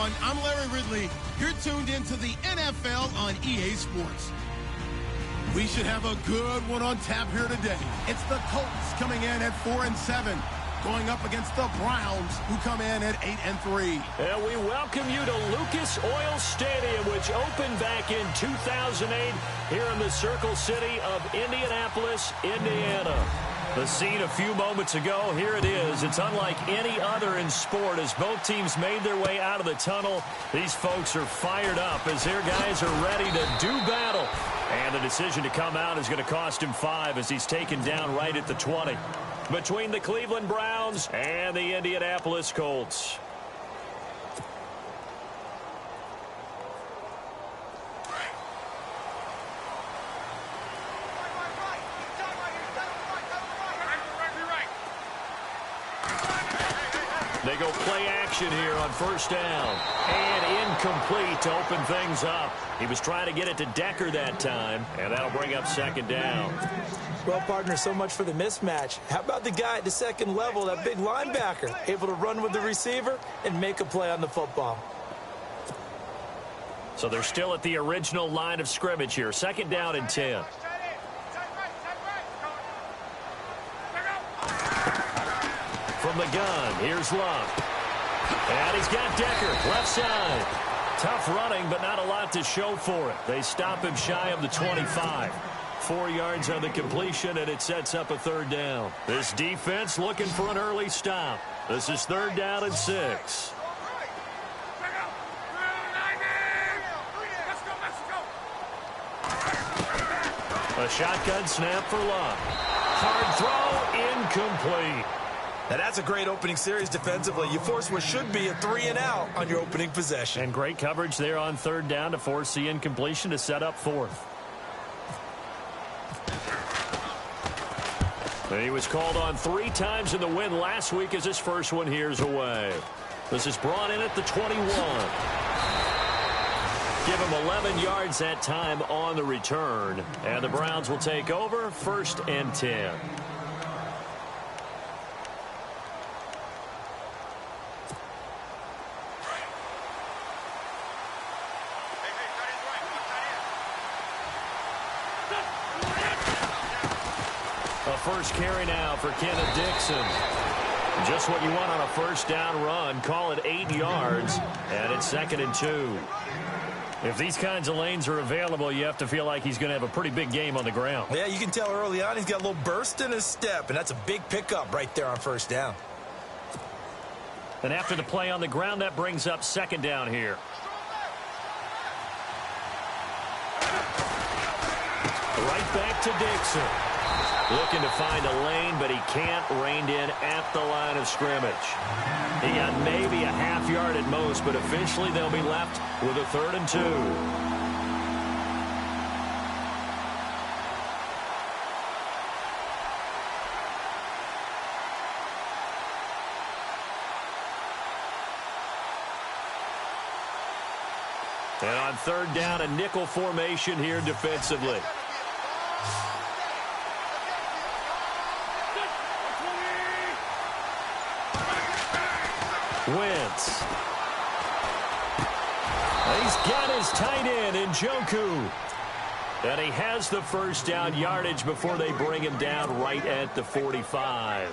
everyone. I'm Larry Ridley. You're tuned into the NFL on EA Sports. We should have a good one on tap here today. It's the Colts coming in at 4-7, going up against the Browns, who come in at 8-3. And we welcome you to Lucas Oil Stadium, which opened back in 2008 here in the Circle City of Indianapolis, Indiana. The scene a few moments ago, here it is. It's unlike any other in sport. As both teams made their way out of the tunnel, these folks are fired up as their guys are ready to do battle. And the decision to come out is going to cost him 5 as he's taken down right at the 20. Between the Cleveland Browns and the Indianapolis Colts. They go play action here on first down. And incomplete to open things up. He was trying to get it to Decker that time, and that'll bring up second down. Well, partner, so much for the mismatch. How about the guy at the second level, that big linebacker, able to run with the receiver and make a play on the football? So they're still at the original line of scrimmage here. Second down and 10. From the gun, here's Love. And he's got Decker, left side. Tough running, but not a lot to show for it. They stop him shy of the 25. 4 yards on the completion, and it sets up a third down. This defense looking for an early stop. This is third down and 6. A shotgun snap for Love. Hard throw, incomplete. Now, that's a great opening series defensively. You force what should be a 3-and-out on your opening possession. And great coverage there on third down to force the incompletion to set up fourth. He was called on 3 times in the win last week as his first one here's away. This is brought in at the 21. Give him 11 yards that time on the return. And the Browns will take over first and 10. First carry now for Kenneth Dixon. Just what you want on a first down run. Call it 8 yards, and it's second and 2. If these kinds of lanes are available, you have to feel like he's going to have a pretty big game on the ground. Yeah, you can tell early on he's got a little burst in his step, and that's a big pickup right there on first down. And after the play on the ground, that brings up second down here. Right back to Dixon. Looking to find a lane, but he can't. Reined in at the line of scrimmage. He got maybe a half yard at most, but officially they'll be left with a 3rd and 2. And on third down, a nickel formation here defensively. Wentz. He's got his tight end in Njoku. And he has the first down yardage before they bring him down right at the 45.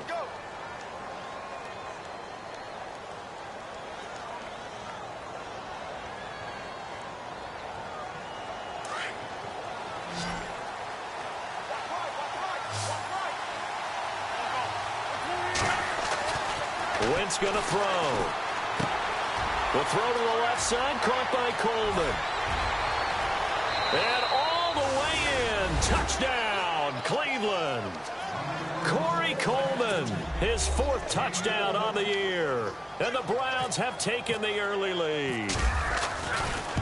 Wentz going to throw. The throw to the left side, caught by Coleman. And all the way in. Touchdown, Cleveland. Corey Coleman, his 4th touchdown on the year. And the Browns have taken the early lead.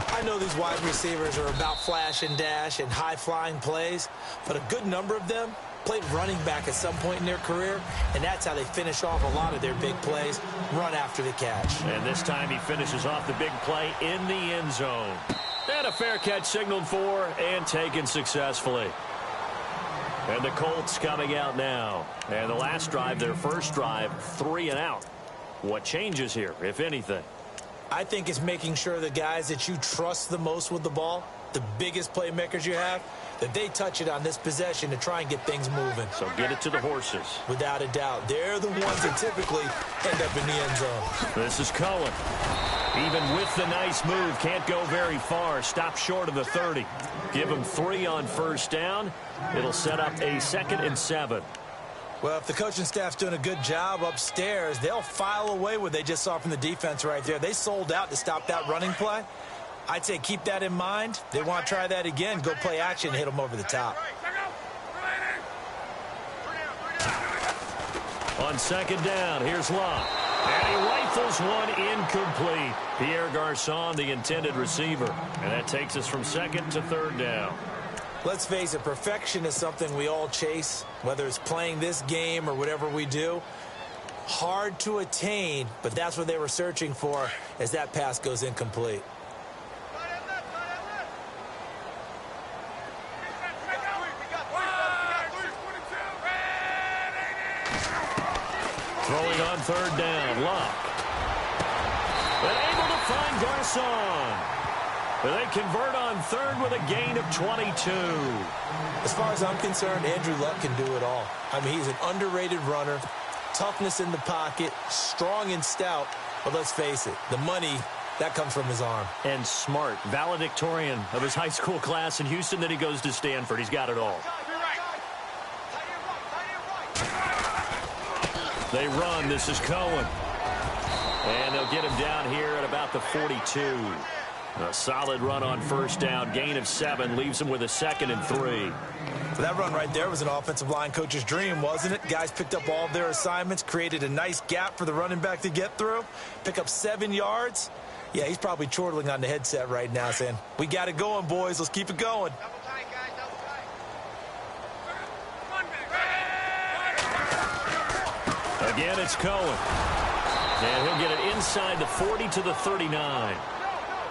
I know these wide receivers are about flash and dash and high-flying plays, but a good number of them played running back at some point in their career, and that's how they finish off a lot of their big plays, run after the catch. And this time he finishes off the big play in the end zone. And a fair catch signaled for and taken successfully. And the Colts coming out now. And the last drive, their first drive, 3 and out. What changes here, if anything? I think it's making sure the guys that you trust the most with the ball, the biggest playmakers you have, that they touch it on this possession to try and get things moving. So get it to the horses. Without a doubt. They're the ones that typically end up in the end zone. This is Cohen. Even with the nice move, can't go very far. Stop short of the 30. Give him 3 on first down. It'll set up a 2nd and 7. Well, if the coaching staff's doing a good job upstairs, they'll file away what they just saw from the defense right there. They sold out to stop that running play. I'd say keep that in mind. They want to try that again. Go play action and hit them over the top. On 2nd down, here's Locke. And he rifles one incomplete. Pierre Garçon, the intended receiver. And that takes us from 2nd to 3rd down. Let's face it, perfection is something we all chase, whether it's playing this game or whatever we do. Hard to attain, but that's what they were searching for as that pass goes incomplete. Throwing on 3rd down, Locke. And able to find Garçon. They convert on 3rd with a gain of 22. As far as I'm concerned, Andrew Luck can do it all. I mean, he's an underrated runner, toughness in the pocket, strong and stout. But let's face it, the money, that comes from his arm. And smart, valedictorian of his high school class in Houston. Then he goes to Stanford. He's got it all. They run. This is Cohen. And they'll get him down here at about the 42. A solid run on first down. Gain of 7 leaves him with a 2nd and 3. That run right there was an offensive line coach's dream, wasn't it? Guys picked up all of their assignments, created a nice gap for the running back to get through, pick up 7 yards. Yeah, he's probably chortling on the headset right now saying, we got it going, boys. Let's keep it going. Again, it's Cohen. And he'll get it inside the 40 to the 39.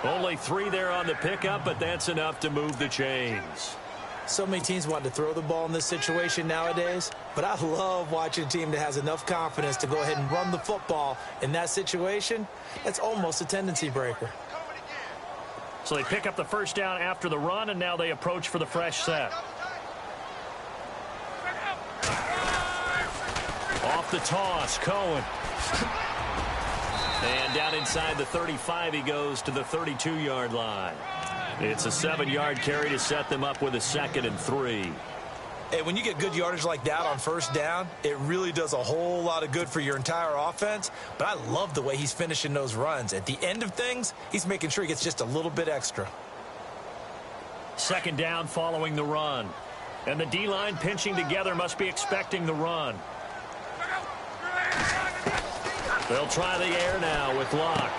Only 3 there on the pickup, but that's enough to move the chains. So many teams want to throw the ball in this situation nowadays, but I love watching a team that has enough confidence to go ahead and run the football in that situation. That's almost a tendency breaker. So they pick up the first down after the run, and now they approach for the fresh set. Off the toss, Cohen. And down inside the 35, he goes to the 32-yard line. It's a 7-yard carry to set them up with a 2nd and 3. Hey, when you get good yardage like that on first down, it really does a whole lot of good for your entire offense. But I love the way he's finishing those runs. At the end of things, he's making sure he gets just a little bit extra. 2nd down following the run. And the D-line pinching together must be expecting the run. They'll try the air now with Locke.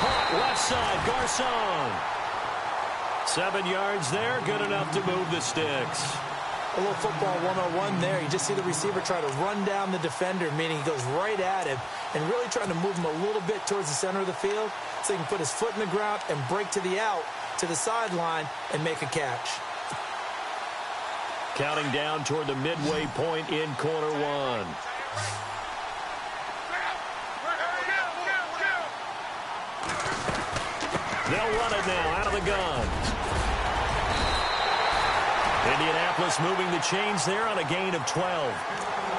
Caught left side, Garçon. 7 yards there, good enough to move the sticks. A little football 101 there. You just see the receiver try to run down the defender, meaning he goes right at him and really trying to move him a little bit towards the center of the field so he can put his foot in the ground and break to the out, to the sideline, and make a catch. Counting down toward the midway point in quarter 1. They'll run it now out of the gun. Indianapolis moving the chains there on a gain of 12.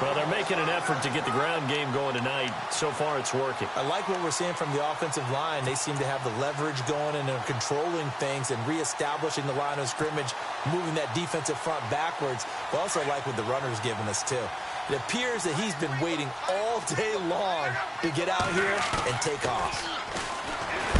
Well, they're making an effort to get the ground game going tonight. So far, it's working. I like what we're seeing from the offensive line. They seem to have the leverage going and they're controlling things and reestablishing the line of scrimmage, moving that defensive front backwards. But also like what the runner's giving us, too. It appears that he's been waiting all day long to get out here and take off.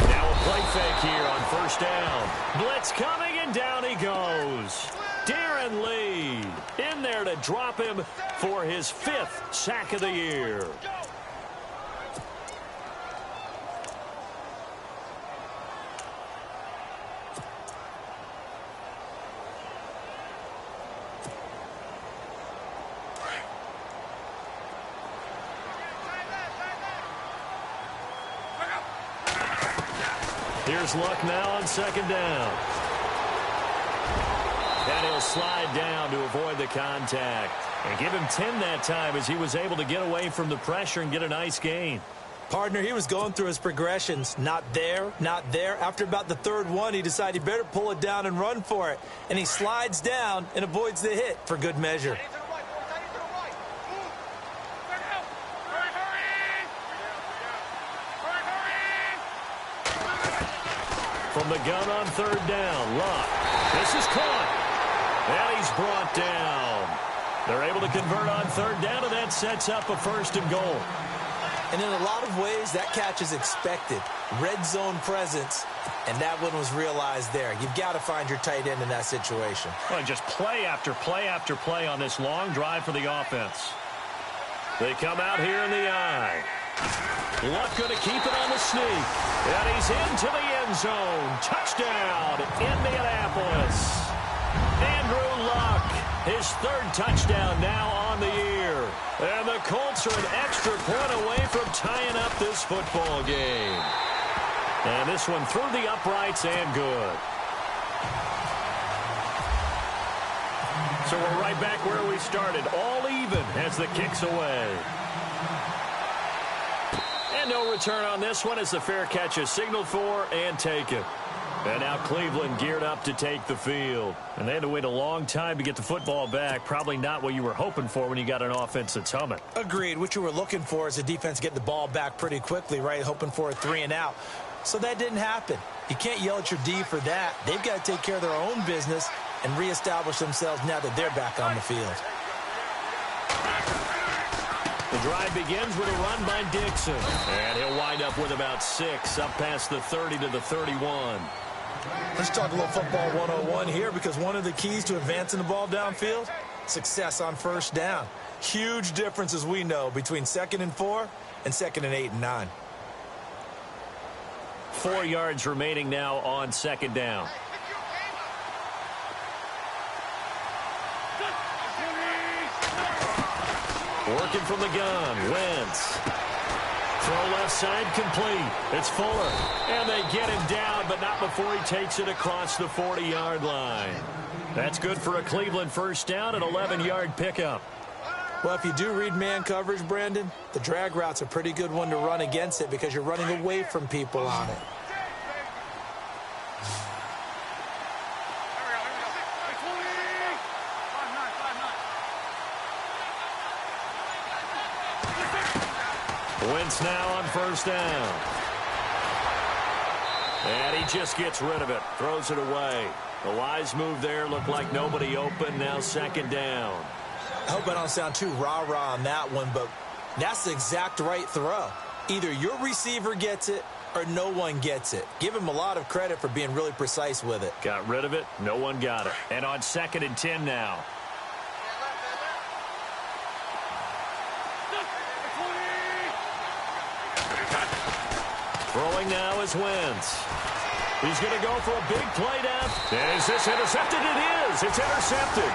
Now a play fake here on first down. Blitz coming, and down he goes. Darren Lee in there to drop him for his 5th sack of the year. Here's Luck now on 2nd down. And he'll slide down to avoid the contact. And give him 10 that time as he was able to get away from the pressure and get a nice gain. Partner, he was going through his progressions. Not there, not there. After about the third one, he decided he better pull it down and run for it. And he slides down and avoids the hit for good measure. From the gun on third down, Luck. This is caught. And he's brought down. They're able to convert on third down, and that sets up a first and goal. And in a lot of ways, that catch is expected. Red zone presence, and that one was realized there. You've got to find your tight end in that situation. Well, just play after play after play on this long drive for the offense. They come out here in the eye. Luck going to keep it on the sneak. And he's into the end zone. Touchdown, Indianapolis. Andrew Luck, his third touchdown now on the year. And the Colts are an extra point away from tying up this football game. And this one through the uprights and good. So we're right back where we started, all even as the kick's away. And no return on this one as the fair catch is signaled for and taken. And now Cleveland geared up to take the field. And they had to wait a long time to get the football back. Probably not what you were hoping for when you got an offense that's humming. Agreed. What you were looking for is the defense get the ball back pretty quickly, right? Hoping for a 3 and out. So that didn't happen. You can't yell at your D for that. They've got to take care of their own business and reestablish themselves now that they're back on the field. The drive begins with a run by Dixon. And he'll wind up with about 6 up past the 30 to the 31. Let's talk a little football 101 here, because one of the keys to advancing the ball downfield, success on first down. Huge difference, as we know, between 2nd and 4 and 2nd and 8 and 9. 4 yards remaining now on second down. Working from the gun, Wentz. Throw left side complete. It's Fuller. And they get him down, but not before he takes it across the 40-yard line. That's good for a Cleveland first down, an 11-yard pickup. Well, if you do read man coverage, Brandon, the drag route's a pretty good one to run against it because you're running away from people on it. Wentz now on first down. And he just gets rid of it. Throws it away. The wise move there. Looked like nobody open. Now second down. I hope I don't sound too rah-rah on that one, but that's the exact right throw. Either your receiver gets it or no one gets it. Give him a lot of credit for being really precise with it. Got rid of it. No one got it. And on 2nd and 10 now. Throwing now is Wentz. He's going to go for a big play down. And is this intercepted? It is. It's intercepted.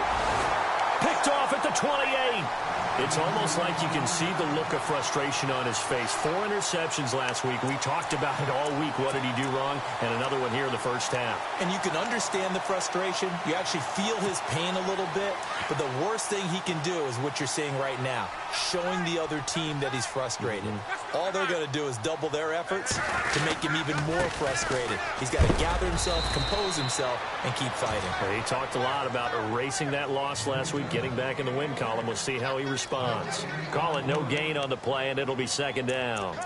Picked off at the 28. It's almost like you can see the look of frustration on his face. 4 interceptions last week. We talked about it all week. What did he do wrong? And another one here in the first half. And you can understand the frustration. You actually feel his pain a little bit. But the worst thing he can do is what you're seeing right now, showing the other team that he's frustrated. All they're going to do is double their efforts to make him even more frustrated. He's got to gather himself, compose himself, and keep fighting. Well, he talked a lot about erasing that loss last week, getting back in the win column. We'll see how he responds. Call it no gain on the play, and it'll be second down.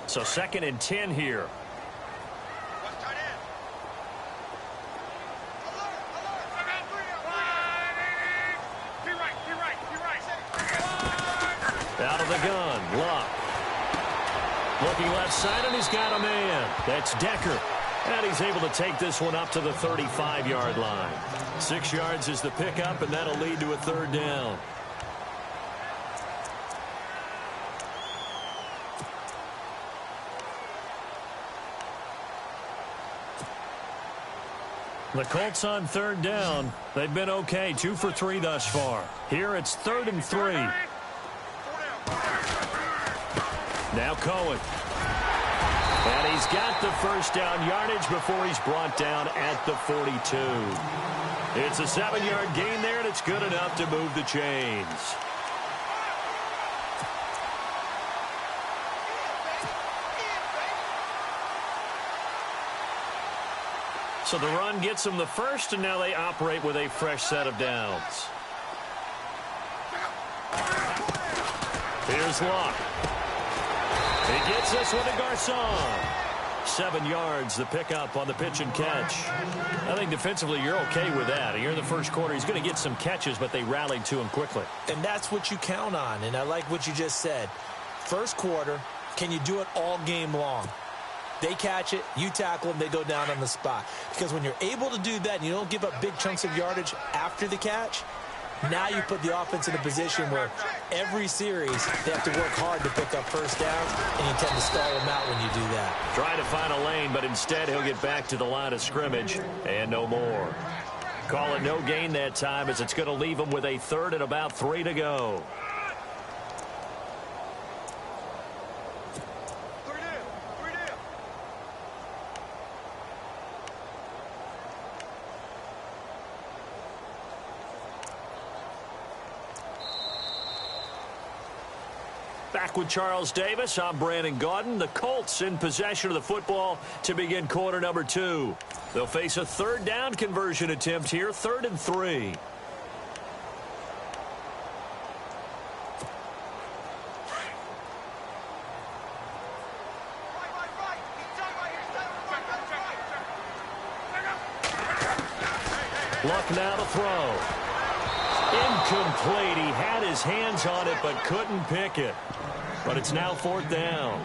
So 2nd and 10 here. Out of the gun, Luck. Looking left side, and he's got a man. That's Decker. And he's able to take this one up to the 35-yard line. 6 yards is the pickup, and that'll lead to a third down. The Colts on third down. They've been okay, 2 for 3 thus far. Here it's 3rd and 3. Now Cohen. And he's got the first down yardage before he's brought down at the 42. It's a 7-yard gain there, and it's good enough to move the chains. So the run gets them the first, and now they operate with a fresh set of downs. Here's Luck. He gets this one to Garcon. 7 yards, the pickup on the pitch and catch. I think defensively you're okay with that. Here in the first quarter, he's going to get some catches, but they rallied to him quickly. And that's what you count on, and I like what you just said. First quarter, can you do it all game long? They catch it, you tackle them, they go down on the spot. Because when you're able to do that and you don't give up big chunks of yardage after the catch, now you put the offense in a position where every series they have to work hard to pick up first downs, and you tend to stall them out when you do that. Trying to find a lane, but instead he'll get back to the line of scrimmage and no more. Call it no gain that time, as it's going to leave him with a 3rd and about 3 to go. Back with Charles Davis, I'm Brandon Gaudin. The Colts in possession of the football to begin quarter number 2. They'll face a 3rd down conversion attempt here, 3rd and 3. Luck now to throw. Incomplete. He had his hands on it but couldn't pick it. But it's now 4th down.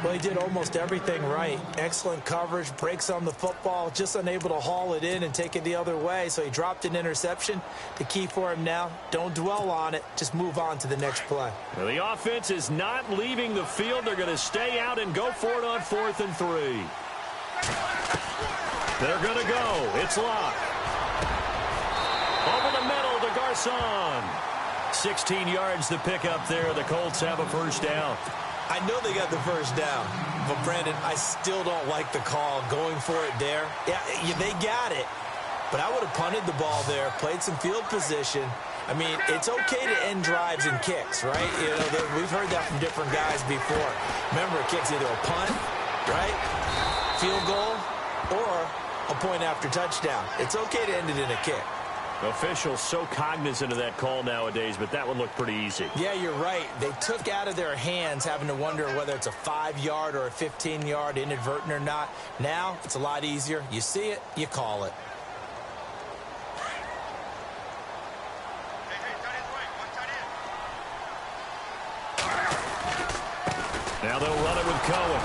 Well, he did almost everything right. Excellent coverage, breaks on the football, just unable to haul it in and take it the other way. So he dropped an interception. The key for him now, don't dwell on it. Just move on to the next play. Well, the offense is not leaving the field. They're going to stay out and go for it on 4th and 3. They're going to go. It's Luck. Over the middle to Garcon. 16 yards the pickup there. The Colts have a first down. I know they got the first down, but Brandon, I still don't like the call going for it there. Yeah, they got it, but I would have punted the ball there, played some field position. I mean, it's okay to end drives and kicks, right? You know, we've heard that from different guys before. Remember, a kick's either a punt, right, field goal, or a point after touchdown. It's okay to end it in a kick. Officials so cognizant of that call nowadays, but that one looked pretty easy. Yeah, you're right. They took out of their hands having to wonder whether it's a 5-yard or a 15-yard, inadvertent or not. Now, it's a lot easier. You see it, you call it. Now they'll run it with Cohen.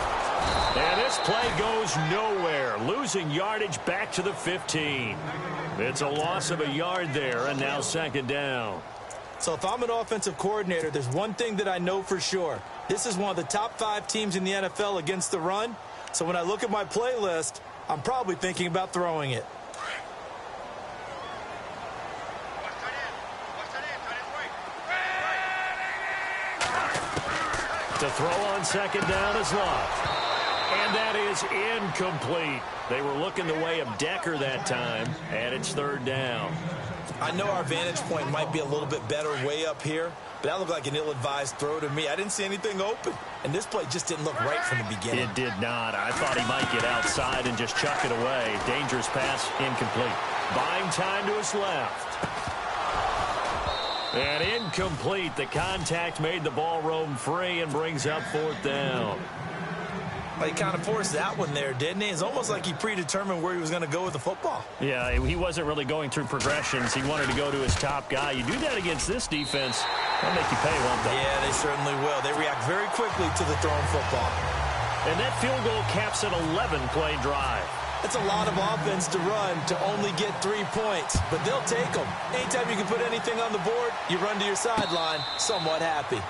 And this play goes nowhere. Losing yardage back to the 15. It's a loss of a yard there, and now 2nd down. So if I'm an offensive coordinator, there's one thing that I know for sure. This is one of the top 5 teams in the NFL against the run. So when I look at my playlist, I'm probably thinking about throwing it. To throw on 2nd down is Luck. And that is incomplete. They were looking the way of Decker that time, and it's 3rd down. I know our vantage point might be a little bit better way up here, but that looked like an ill-advised throw to me. I didn't see anything open, and this play just didn't look right from the beginning. It did not. I thought he might get outside and just chuck it away. Dangerous pass, incomplete. Buying time to his left. And incomplete. The contact made the ball roam free and brings up 4th down. Well, he kind of forced that one there, didn't he? It's almost like he predetermined where he was going to go with the football. Yeah, he wasn't really going through progressions. He wanted to go to his top guy. You do that against this defense, they'll make you pay, won't they? Yeah, they certainly will. They react very quickly to the thrown football. And that field goal caps an 11-play drive. That's a lot of offense to run to only get 3 points, but they'll take them. Anytime you can put anything on the board, you run to your sideline somewhat happy.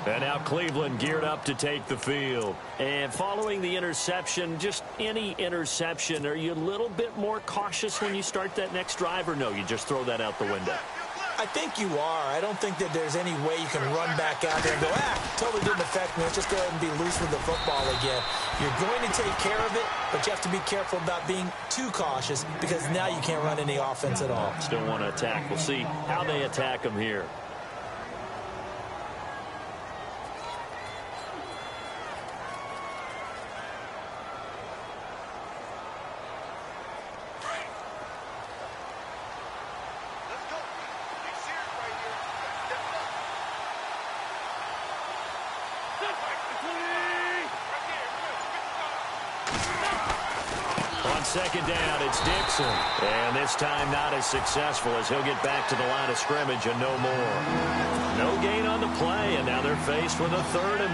And now Cleveland geared up to take the field. And following the interception, just any interception, are you a little bit more cautious when you start that next drive, or no, you just throw that out the window? I think you are. I don't think that there's any way you can run back out there and go, totally didn't affect me. Let's just go ahead and be loose with the football again. You're going to take care of it, but you have to be careful about being too cautious because now you can't run any offense at all. Still want to attack. We'll see how they attack them here. Second down, it's Dixon. And this time not as successful as he'll get back to the line of scrimmage and no more. No gain on the play, and now they're faced with a 3rd and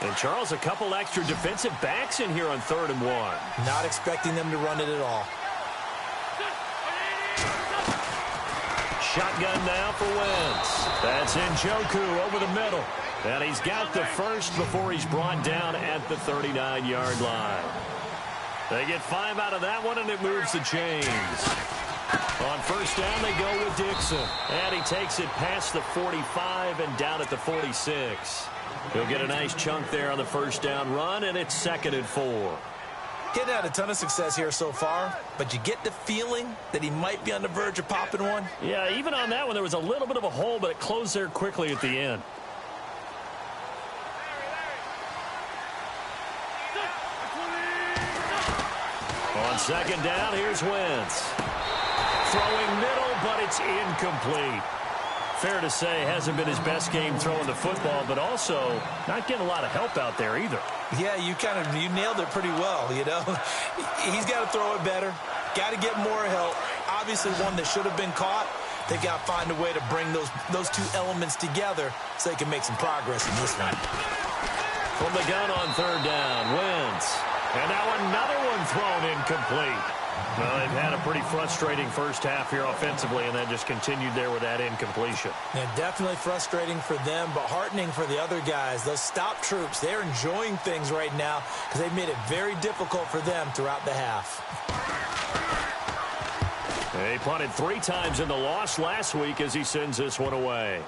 1. And Charles, a couple extra defensive backs in here on 3rd and 1. Not expecting them to run it at all. Shotgun now for Wentz. That's Njoku over the middle. And he's got the first before he's brought down at the 39-yard line. They get 5 out of that one, and it moves the chains. On first down, they go with Dixon. And he takes it past the 45 and down at the 46. He'll get a nice chunk there on the first down run, and it's 2nd and 4. Getting had a ton of success here so far, but you get the feeling that he might be on the verge of popping one. Yeah, even on that one, there was a little bit of a hole, but it closed there quickly at the end. On second down, here's Wentz. Throwing middle, but it's incomplete. Fair to say, hasn't been his best game throwing the football, but also not getting a lot of help out there either. Yeah, you nailed it pretty well, you know. He's got to throw it better. Got to get more help. Obviously one that should have been caught. They've got to find a way to bring those two elements together so they can make some progress in this one. From the gun on 3rd down, Wentz. And now another one thrown incomplete. Well, they've had a pretty frustrating first half here offensively, and then just continued there with that incompletion. Yeah, definitely frustrating for them, but heartening for the other guys. Those stop troops, they're enjoying things right now because they've made it very difficult for them throughout the half. He punted 3 times in the loss last week as he sends this one away.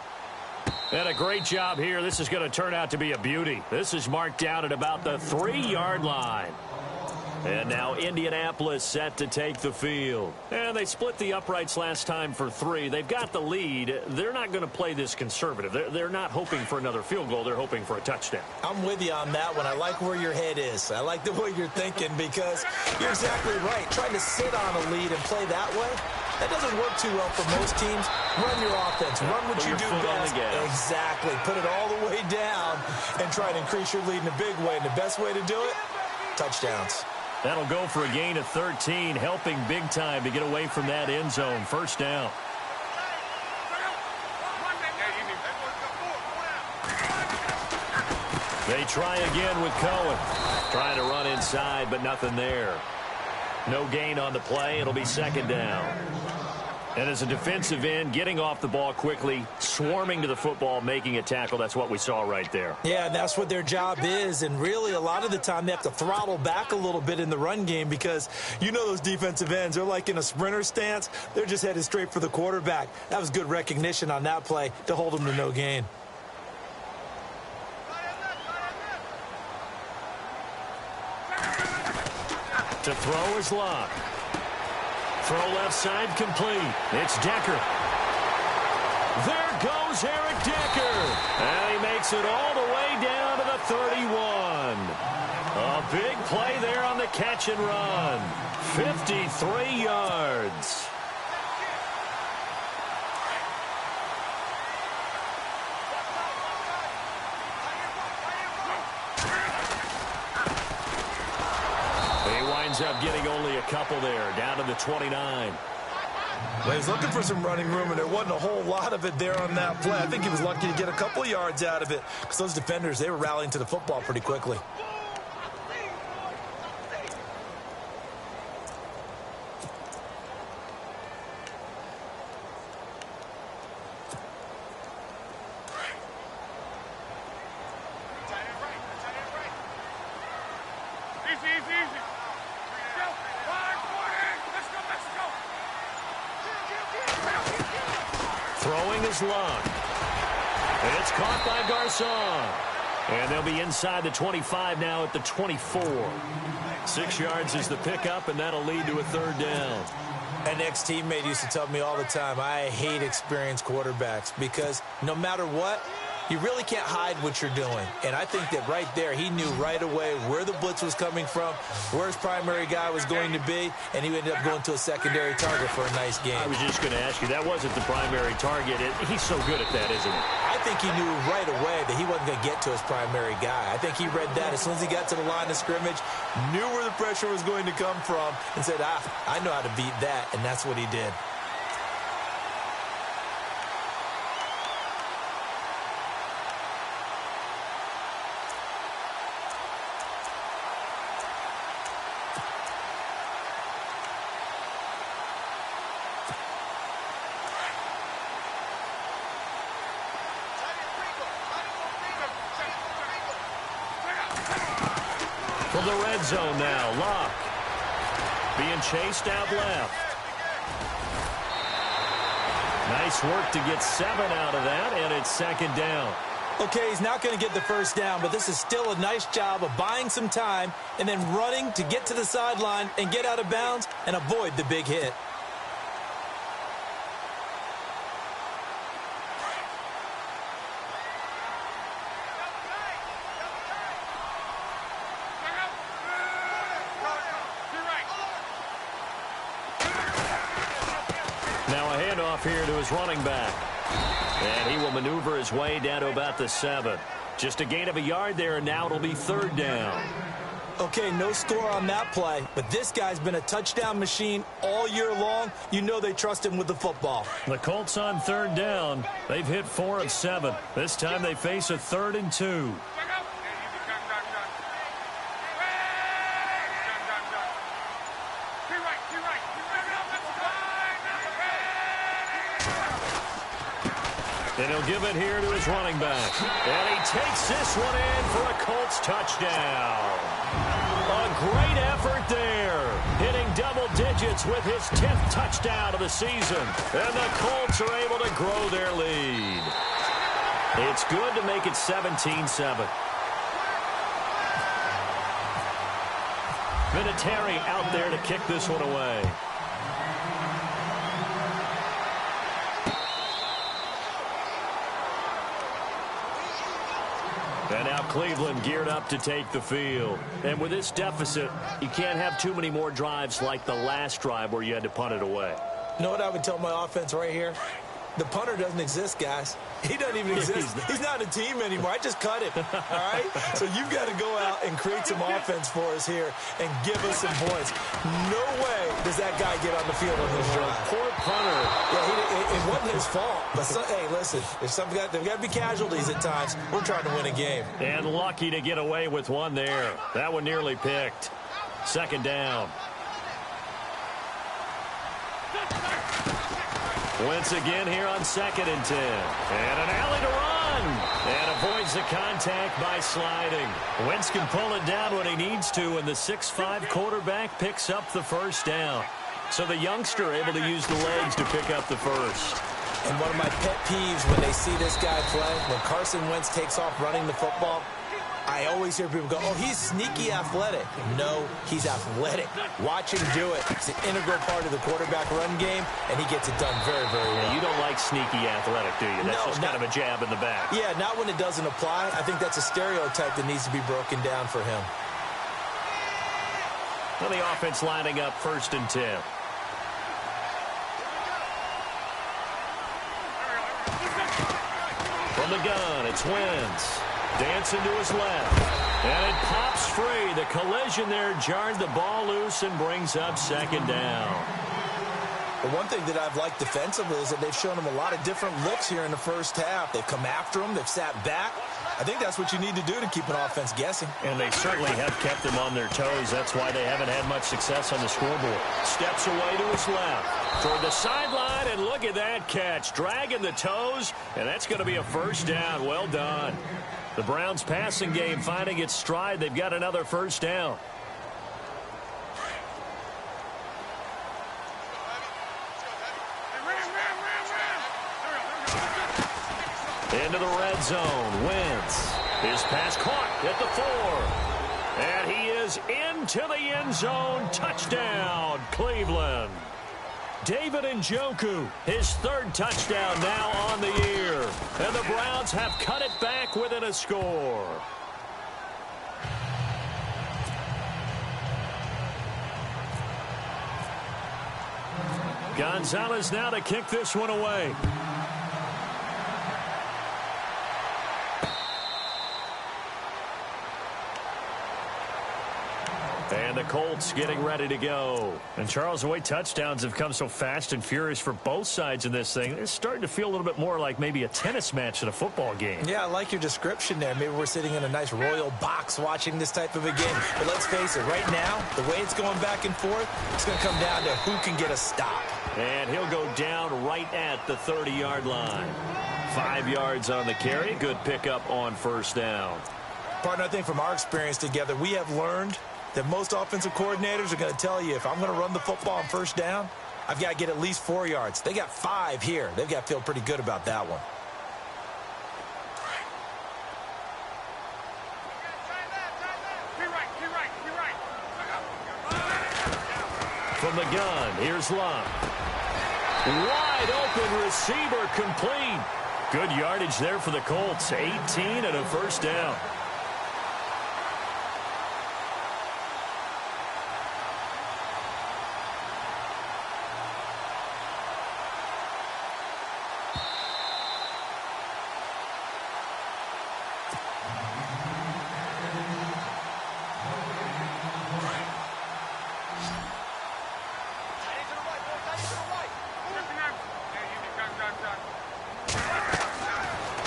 And a great job here. This is going to turn out to be a beauty. This is marked down at about the 3-yard line. And now Indianapolis set to take the field. And they split the uprights last time for 3. They've got the lead. They're not going to play this conservative. They're not hoping for another field goal. They're hoping for a touchdown. I'm with you on that one. I like where your head is. I like the way you're thinking because you're exactly right. Trying to sit on a lead and play that way, that doesn't work too well for most teams. Run your offense. Run what you do best. Exactly. Put it all the way down and try to increase your lead in a big way. And the best way to do it, touchdowns. That'll go for a gain of 13, helping big time to get away from that end zone. First down. They try again with Cohen. Trying to run inside, but nothing there. No gain on the play. It'll be 2nd down. And as a defensive end, getting off the ball quickly, swarming to the football, making a tackle, that's what we saw right there. Yeah, and that's what their job is. And really, a lot of the time, they have to throttle back a little bit in the run game because you know those defensive ends, they're like in a sprinter stance. They're just headed straight for the quarterback. That was good recognition on that play to hold them to no gain. To throw is Locke. Throw left side complete. It's Decker. There goes Eric Decker. And he makes it all the way down to the 31. A big play there on the catch and run. 53 yards. Up getting only a couple there, down to the 29. Well, he was looking for some running room, and there wasn't a whole lot of it there on that play. I think he was lucky to get a couple yards out of it because those defenders, they were rallying to the football pretty quickly. Throwing is Luck. And it's caught by Garcon. And they'll be inside the 25 now at the 24. 6 yards is the pickup, and that'll lead to a third down. An ex-teammate used to tell me all the time, I hate experienced quarterbacks because no matter what, you really can't hide what you're doing. And I think that right there, he knew right away where the blitz was coming from, where his primary guy was going to be, and he ended up going to a secondary target for a nice game. I was just going to ask you, that wasn't the primary target. He's so good at that, isn't he? I think he knew right away that he wasn't going to get to his primary guy. I think he read that as soon as he got to the line of scrimmage, knew where the pressure was going to come from, and said, I know how to beat that, and that's what he did. From the red zone now, Luck being chased out left. Nice work to get 7 out of that, and it's second down. Okay, he's not going to get the first down, but this is still a nice job of buying some time and then running to get to the sideline and get out of bounds and avoid the big hit. Here to his running back. And he will maneuver his way down to about the 7. Just a gain of a yard there, and now it'll be third down. Okay, no score on that play, but this guy's been a touchdown machine all year long. You know they trust him with the football. The Colts on third down. They've hit 4 of 7. This time they face a 3rd and 2. And he'll give it here to his running back. And he takes this one in for a Colts touchdown. A great effort there. Hitting double digits with his 10th touchdown of the season. And the Colts are able to grow their lead. It's good to make it 17-7. Vinatieri out there to kick this one away. And now Cleveland geared up to take the field. And with this deficit, you can't have too many more drives like the last drive where you had to punt it away. You know what I would tell my offense right here? The punter doesn't exist, guys. He doesn't even exist. He's not a team anymore. I just cut him, all right? So you've got to go out and create some offense for us here and give us some points. No way does that guy get on the field on this drive. Poor punter. Yeah, it wasn't his fault. But, hey, listen, there's got to be casualties at times. We're trying to win a game. And lucky to get away with one there. That one nearly picked. Second down. Wentz again here on 2nd and 10. And an alley to run. And avoids the contact by sliding. Wentz can pull it down when he needs to, and the 6'5" quarterback picks up the first down. So the youngster able to use the legs to pick up the first. And one of my pet peeves when they see this guy play, when Carson Wentz takes off running the football, I always hear people go, oh, he's sneaky athletic. No, he's athletic. Watch him do it. It's an integral part of the quarterback run game, and he gets it done very, very well. Yeah, you don't like sneaky athletic, do you? That's just kind of a jab in the back. Yeah, not when it doesn't apply. I think that's a stereotype that needs to be broken down for him. Well, the offense lining up 1st and 10. From the gun, it's Wentz. Dancing to his left. And it pops free. The collision there jarred the ball loose and brings up 2nd down. Well, one thing that I've liked defensively is that they've shown him a lot of different looks here in the first half. They've come after him. They've sat back. I think that's what you need to do to keep an offense guessing. And they certainly have kept them on their toes. That's why they haven't had much success on the scoreboard. Steps away to his left. Toward the sideline, and look at that catch. Dragging the toes, and that's going to be a first down. Well done. The Browns passing game finding its stride. They've got another first down. Into the red zone. Wentz. His pass caught at the 4. And he is into the end zone. Touchdown, Cleveland. David Njoku, his 3rd touchdown now on the year. And the Browns have cut it back within a score. Gonzalez now to kick this one away. And the Colts getting ready to go. And, Charles, the way touchdowns have come so fast and furious for both sides in this thing, it's starting to feel a little bit more like maybe a tennis match than a football game. Yeah, I like your description there. Maybe we're sitting in a nice royal box watching this type of a game. But let's face it, right now, the way it's going back and forth, it's going to come down to who can get a stop. And he'll go down right at the 30-yard line. 5 yards on the carry. Good pickup on first down. Partner, I think from our experience together, we have learned that most offensive coordinators are going to tell you, if I'm going to run the football on first down, I've got to get at least 4 yards. They got 5 here. They've got to feel pretty good about that one. From the gun, here's Love. Wide open receiver complete. Good yardage there for the Colts. 18 and a first down.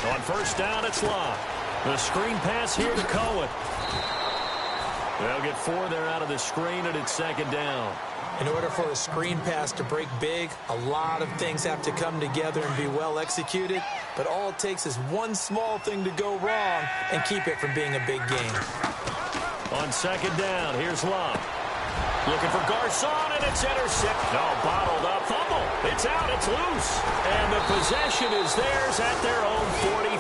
On first down, it's Love. The screen pass here to Cohen. They'll get 4 there out of the screen, and it's second down. In order for a screen pass to break big, a lot of things have to come together and be well executed. But all it takes is one small thing to go wrong and keep it from being a big game. On second down, here's Love. Looking for Garcon, and it's intercepted. No, bottled up. Fumble. It's out. It's loose. And the possession is theirs at their own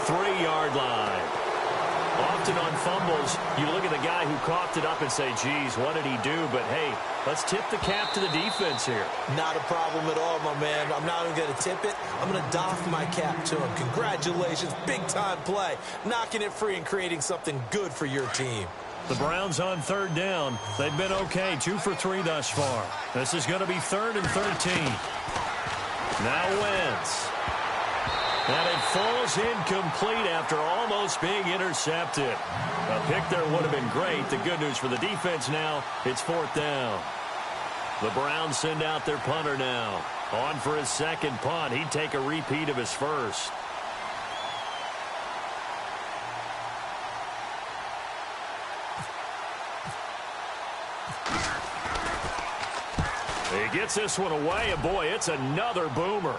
43-yard line. Often on fumbles, you look at the guy who coughed it up and say, geez, what did he do? But, hey, let's tip the cap to the defense here. Not a problem at all, my man. I'm not even going to tip it. I'm going to doff my cap to him. Congratulations. Big-time play. Knocking it free and creating something good for your team. The Browns on third down. They've been okay, 2 for 3 thus far. This is going to be 3rd and 13. Now Wentz. And it falls incomplete after almost being intercepted. A pick there would have been great. The good news for the defense now, it's 4th down. The Browns send out their punter now. On for his second punt. He'd take a repeat of his first. He gets this one away, and boy, it's another boomer.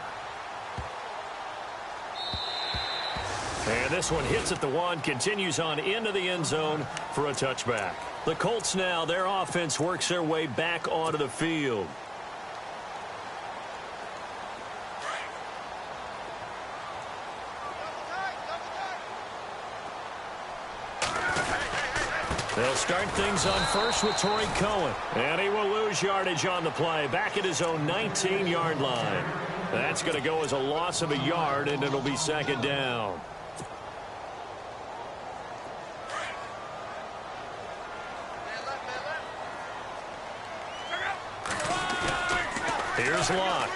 And this one hits at the 1, continues on into the end zone for a touchback. The Colts now, their offense works their way back onto the field. They'll start things on first with Torrey Cohen. And he will lose yardage on the play, back at his own 19-yard line. That's going to go as a loss of a yard, and it'll be second down. Here's Locke.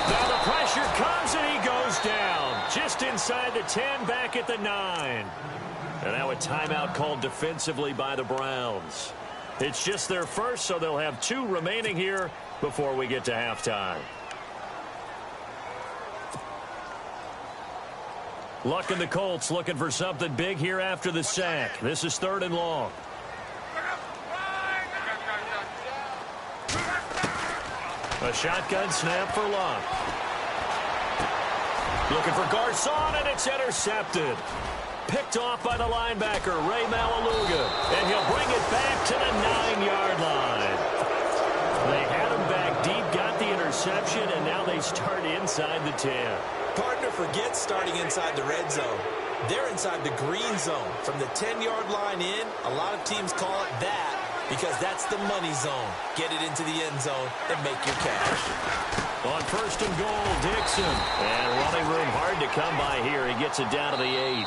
Now the pressure comes, and he goes down. Just inside the 10, back at the 9. And now a timeout called defensively by the Browns. It's just their first, so they'll have 2 remaining here before we get to halftime. Luck and the Colts looking for something big here after the sack. This is 3rd and long. A shotgun snap for Luck. Looking for Garcon, and it's intercepted. Picked off by the linebacker, Ray Malaluga. And he'll bring it back to the 9-yard line. They had him back deep, got the interception. interception, and now they start inside the 10. Partner forgets starting inside the red zone. They're inside the green zone. From the 10-yard line in, a lot of teams call it that because that's the money zone. Get it into the end zone and make your cash. On first and goal, Dixon. And running room hard to come by here. He gets it down to the 8.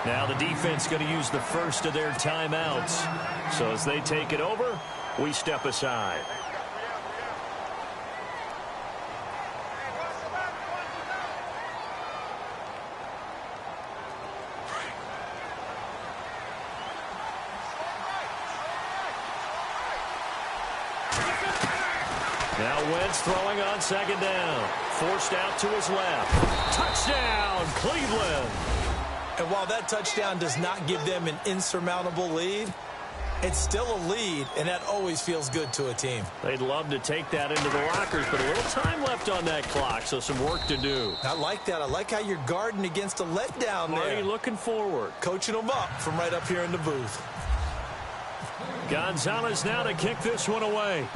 Now the defense going to use the first of their timeouts. So as they take it over, we step aside. Now Wentz throwing on second down. Forced out to his left. Touchdown, Cleveland. And while that touchdown does not give them an insurmountable lead, it's still a lead, and that always feels good to a team. They'd love to take that into the lockers, but a little time left on that clock, so some work to do. I like that. I like how you're guarding against a letdown there. Marty looking forward. Coaching them up from right up here in the booth. Gonzalez now to kick this one away.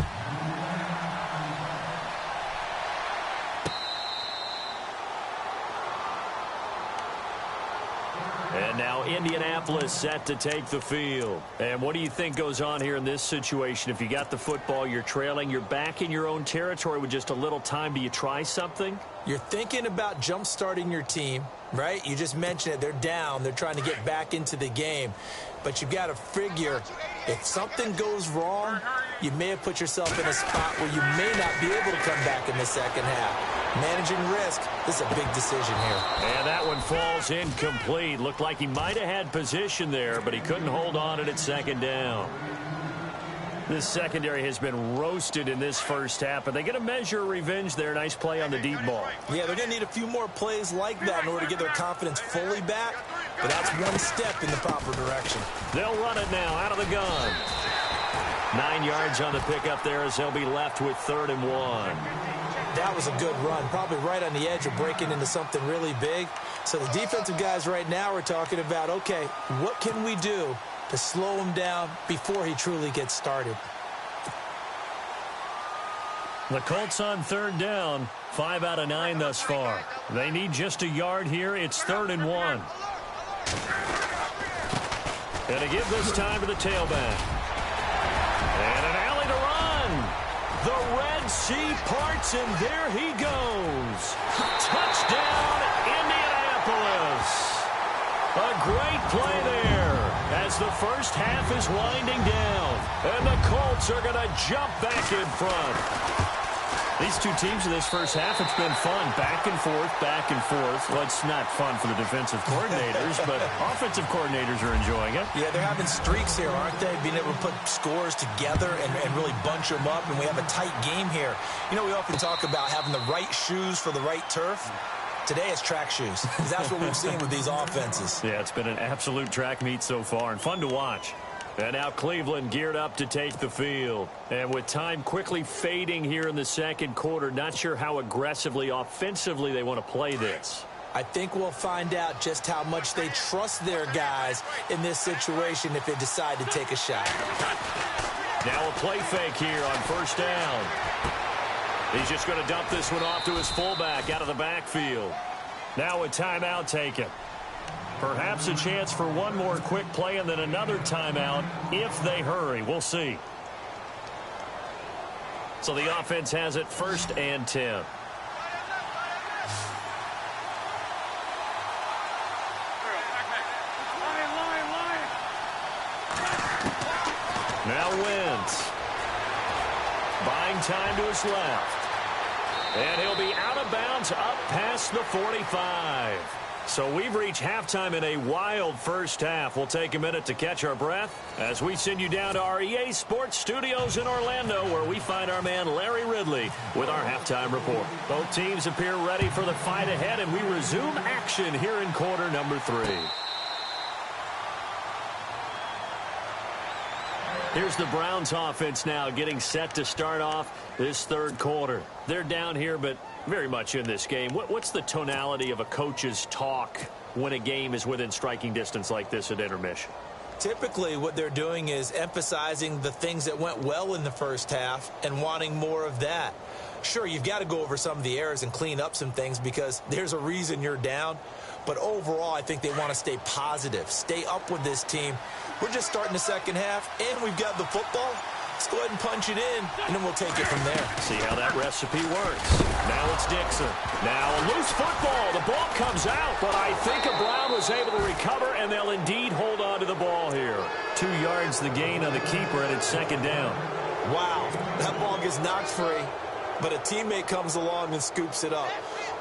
And now Indianapolis set to take the field. And what do you think goes on here in this situation? If you got the football, you're trailing, you're back in your own territory with just a little time. Do you try something? You're thinking about jump-starting your team, right? You just mentioned it. They're down. They're trying to get back into the game. But you've got to figure if something goes wrong, you may have put yourself in a spot where you may not be able to come back in the second half. Managing risk, this is a big decision here. And that one falls incomplete. Looked like he might have had position there, but he couldn't hold on at second down. This secondary has been roasted in this first half, but they get a measure of revenge there. Nice play on the deep ball. Yeah, they're going to need a few more plays like that in order to get their confidence fully back, but that's one step in the proper direction. They'll run it now out of the gun. 9 yards on the pickup there as they'll be left with 3rd and 1. That was a good run, probably right on the edge of breaking into something really big. So the defensive guys right now are talking about, okay, what can we do to slow him down before he truly gets started? The Colts on 3rd down, 5 out of 9 thus far. They need just a yard here. It's 3rd and 1. And to give this time to the tailback. And an alley to run. The Red Sea parts, and there he goes. Touchdown, Indianapolis. A great play there as the first half is winding down. And the Colts are going to jump back in front. These two teams in this first half, it's been fun. Back and forth, back and forth. Well, it's not fun for the defensive coordinators, but offensive coordinators are enjoying it. Yeah, they're having streaks here, aren't they? Being able to put scores together and really bunch them up, and we have a tight game here. You know, we often talk about having the right shoes for the right turf. Today it's track shoes, because that's what we've seen with these offenses. Yeah, it's been an absolute track meet so far, and fun to watch. And now Cleveland geared up to take the field. And with time quickly fading here in the second quarter, not sure how aggressively, offensively they want to play this. I think we'll find out just how much they trust their guys in this situation if they decide to take a shot. Now a play fake here on first down. He's just going to dump this one off to his fullback out of the backfield. Now a timeout taken. Perhaps a chance for one more quick play and then another timeout if they hurry. We'll see. So the offense has it 1st and 10. Now Wentz. Buying time to his left. And he'll be out of bounds up past the 45. So we've reached halftime in a wild first half. We'll take a minute to catch our breath as we send you down to our EA Sports Studios in Orlando, where we find our man Larry Ridley with our halftime report. Both teams appear ready for the fight ahead, and we resume action here in quarter number 3. Here's the Browns offense now getting set to start off this third quarter. They're down here, but very much in this game. What's the tonality of a coach's talk when a game is within striking distance like this at intermission? Typically, what they're doing is emphasizing the things that went well in the first half and wanting more of that. Sure, you've got to go over some of the errors and clean up some things because there's a reason you're down. But overall, I think they want to stay positive, stay up with this team. We're just starting the second half, and we've got the football. Let's go ahead and punch it in, and then we'll take it from there. See how that recipe works. Now it's Dixon. Now a loose football. The ball comes out, but I think Brown was able to recover, and they'll indeed hold on to the ball here. 2 yards the gain on the keeper, and it's second down. Wow, that ball gets knocked free, but a teammate comes along and scoops it up.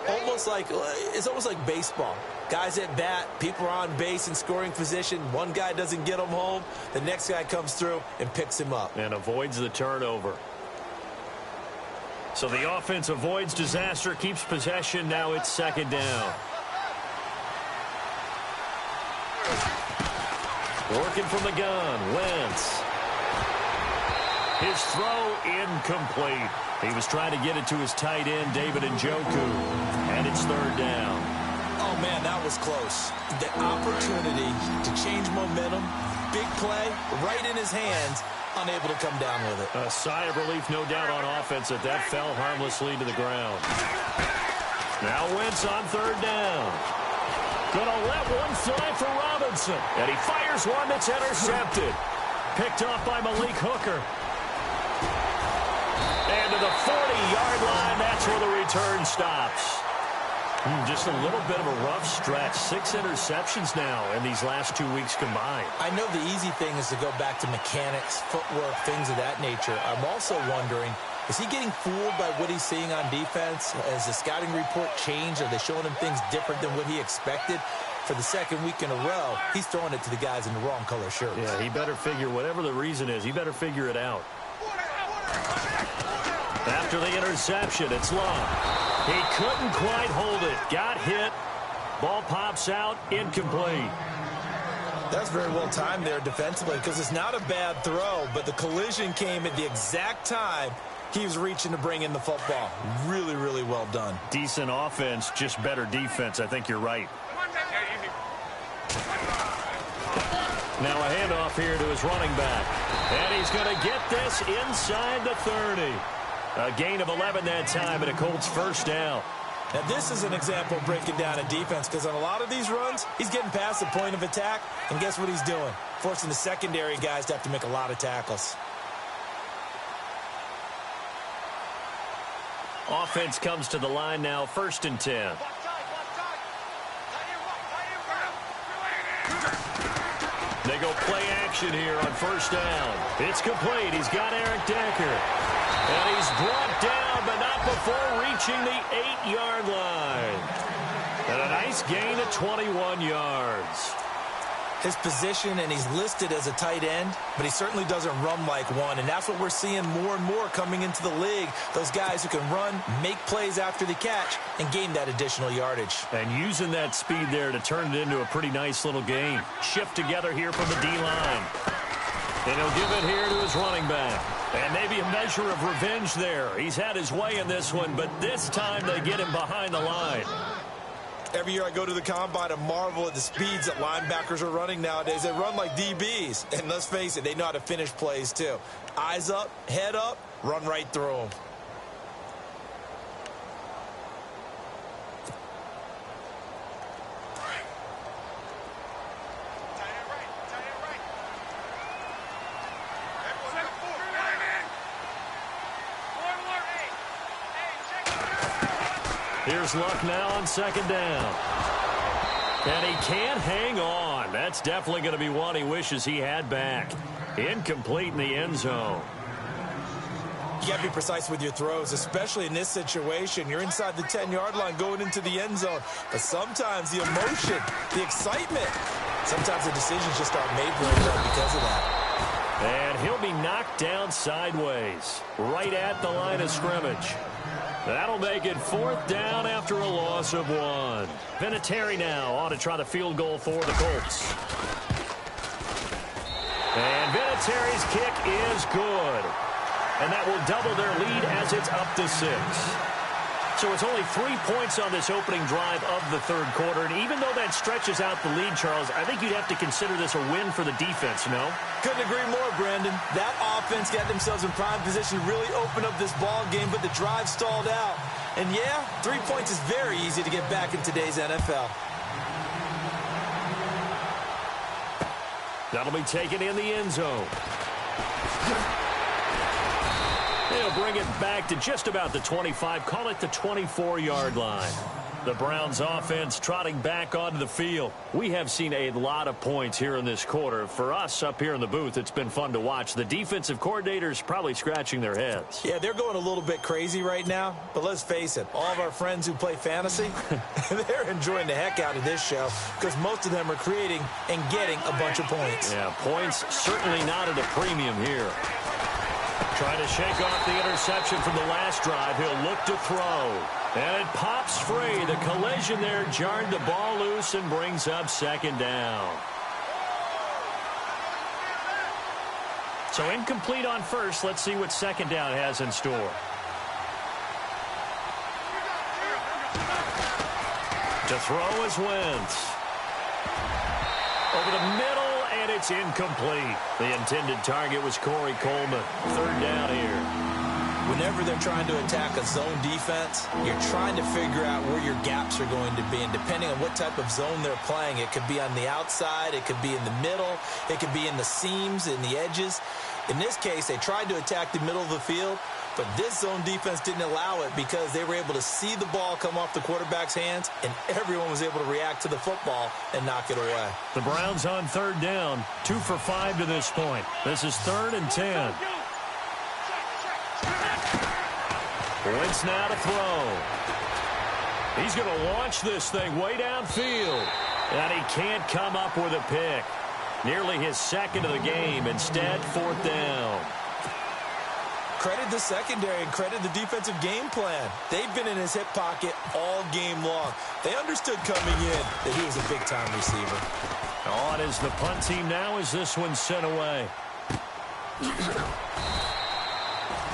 It's almost like baseball. Guys at bat, people are on base in scoring position. One guy doesn't get him home. The next guy comes through and picks him up. And avoids the turnover. So the offense avoids disaster, keeps possession. Now it's second down. Working from the gun, Wentz. His throw incomplete. He was trying to get it to his tight end, David Njoku. And it's third down. Oh, man, that was close. The opportunity to change momentum, big play, right in his hands, unable to come down with it. A sigh of relief, no doubt, on offense that fell harmlessly to the ground. Now Wentz on third down. Gonna let one fly for Robinson. And he fires one that's intercepted. Picked off by Malik Hooker. And to the 40-yard line, that's where the return stops. Just a little bit of a rough stretch. 6 interceptions now in these last 2 weeks combined. I know the easy thing is to go back to mechanics, footwork, things of that nature. I'm also wondering, is he getting fooled by what he's seeing on defense? Has the scouting report changed? Are they showing him things different than what he expected? For the second week in a row, he's throwing it to the guys in the wrong color shirts. Yeah, he better figure, whatever the reason is, he better figure it out. After the interception, it's long. He couldn't quite hold it. Got hit. Ball pops out. Incomplete. That's very well timed there defensively because it's not a bad throw, but the collision came at the exact time he was reaching to bring in the football. Really, really well done. Decent offense, just better defense. I think you're right. Now a handoff here to his running back. And he's going to get this inside the 30. A gain of 11 that time, and a Colts first down. Now, this is an example of breaking down a defense because on a lot of these runs, he's getting past the point of attack, and guess what he's doing? Forcing the secondary guys to have to make a lot of tackles. Offense comes to the line now, 1st and 10. They go play action here on first down. It's complete. He's got Eric Decker. And he's brought down, but not before reaching the 8-yard line. And a nice gain of 21 yards. His position, and he's listed as a tight end, but he certainly doesn't run like one, and that's what we're seeing more and more coming into the league. Those guys who can run, make plays after the catch, and gain that additional yardage. And using that speed there to turn it into a pretty nice little game. Shift together here from the D-line. And he'll give it here to his running back. And maybe a measure of revenge there. He's had his way in this one, but this time they get him behind the line. Every year I go to the combine and marvel at the speeds that linebackers are running nowadays. They run like DBs. And let's face it, they know how to finish plays too. Eyes up, head up, run right through them. Here's Luck now on second down. And he can't hang on. That's definitely going to be one he wishes he had back. Incomplete in the end zone. You got to be precise with your throws, especially in this situation. You're inside the 10-yard line going into the end zone. But sometimes the emotion, the excitement, sometimes the decisions just aren't made very well because of that. And he'll be knocked down sideways, right at the line of scrimmage. That'll make it 4th down after a loss of 1. Vinatieri now ought to try the field goal for the Colts. And Vinatieri's kick is good. And that will double their lead as it's up to 6. So it's only 3 points on this opening drive of the third quarter. And even though that stretches out the lead, Charles, I think you'd have to consider this a win for the defense, no? Couldn't agree more, Brandon. That offense got themselves in prime position to really open up this ball game, but the drive stalled out. And, yeah, 3 points is very easy to get back in today's NFL. That'll be taken in the end zone. They'll bring it back to just about the 25, call it the 24-yard line. The Browns offense trotting back onto the field. We have seen a lot of points here in this quarter. For us up here in the booth, it's been fun to watch. The defensive coordinators probably scratching their heads. Yeah, they're going a little bit crazy right now. But let's face it, all of our friends who play fantasy, they're enjoying the heck out of this show because most of them are creating and getting a bunch of points. Yeah, points certainly not at a premium here. Trying to shake off the interception from the last drive. He'll look to throw. And it pops free. The collision there jarred the ball loose and brings up second down. So incomplete on first. Let's see what second down has in store. To throw is Wentz. Over the middle, and it's incomplete. The intended target was Corey Coleman. Third down here. Whenever they're trying to attack a zone defense, you're trying to figure out where your gaps are going to be. And depending on what type of zone they're playing, it could be on the outside, it could be in the middle, it could be in the seams, in the edges. In this case, they tried to attack the middle of the field, but this zone defense didn't allow it because they were able to see the ball come off the quarterback's hands, and everyone was able to react to the football and knock it away. The Browns on third down, 2 for 5 to this point. This is 3rd and 10. Wentz now to throw. He's going to launch this thing way downfield. And he can't come up with a pick. Nearly his second of the game. Instead, 4th down. Credit the secondary and credit the defensive game plan. They've been in his hip pocket all game long. They understood coming in that he was a big-time receiver. On is the punt team now as this one's sent away.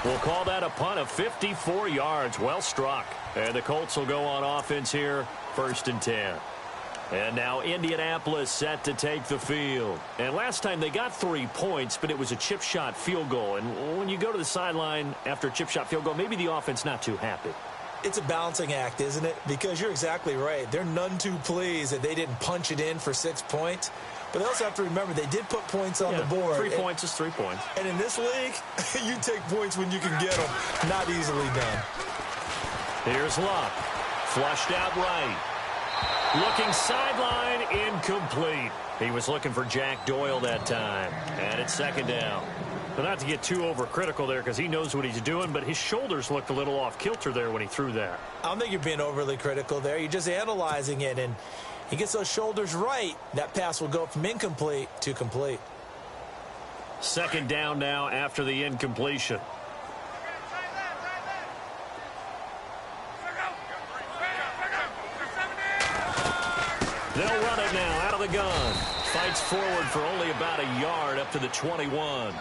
We'll call that a punt of 54 yards. Well struck. And the Colts will go on offense here, 1st and 10. And now Indianapolis set to take the field. And last time they got 3 points, but it was a chip shot field goal. And when you go to the sideline after a chip shot field goal, maybe the offense not too happy. It's a balancing act, isn't it? Because you're exactly right. They're none too pleased that they didn't punch it in for 6 points. But they also have to remember they did put points on the board. 3 points is 3 points. And in this league, you take points when you can get them. Not easily done. Here's Luck. Flushed out right. Looking sideline, incomplete. He was looking for Jack Doyle that time. And it's 2nd down. But not to get too overcritical there because he knows what he's doing, but his shoulders looked a little off kilter there when he threw that. I don't think you're being overly critical there. You're just analyzing it, and he gets those shoulders right. That pass will go from incomplete to complete. 2nd down now after the incompletion. They'll run it now out of the gun. Fights forward for only about a yard up to the 21.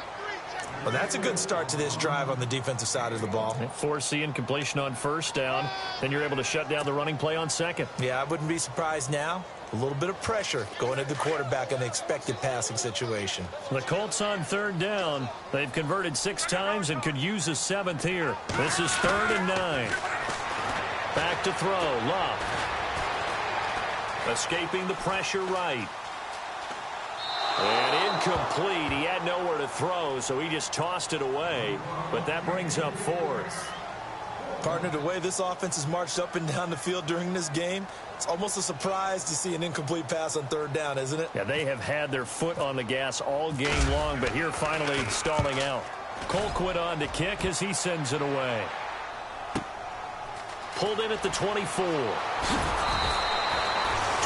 Well, that's a good start to this drive on the defensive side of the ball. Force the incompletion on 1st down. Then you're able to shut down the running play on 2nd. Yeah, I wouldn't be surprised now. A little bit of pressure going at the quarterback in an expected passing situation. The Colts on 3rd down. They've converted 6 times and could use a 7th here. This is 3rd and 9. Back to throw. Luck. Escaping the pressure right. And incomplete. He had nowhere to throw, so he just tossed it away. But that brings up 4th. Partner, the way this offense has marched up and down the field during this game, it's almost a surprise to see an incomplete pass on 3rd down, isn't it? Yeah, they have had their foot on the gas all game long, but here finally stalling out. Colquitt on to kick as he sends it away. Pulled in at the 24.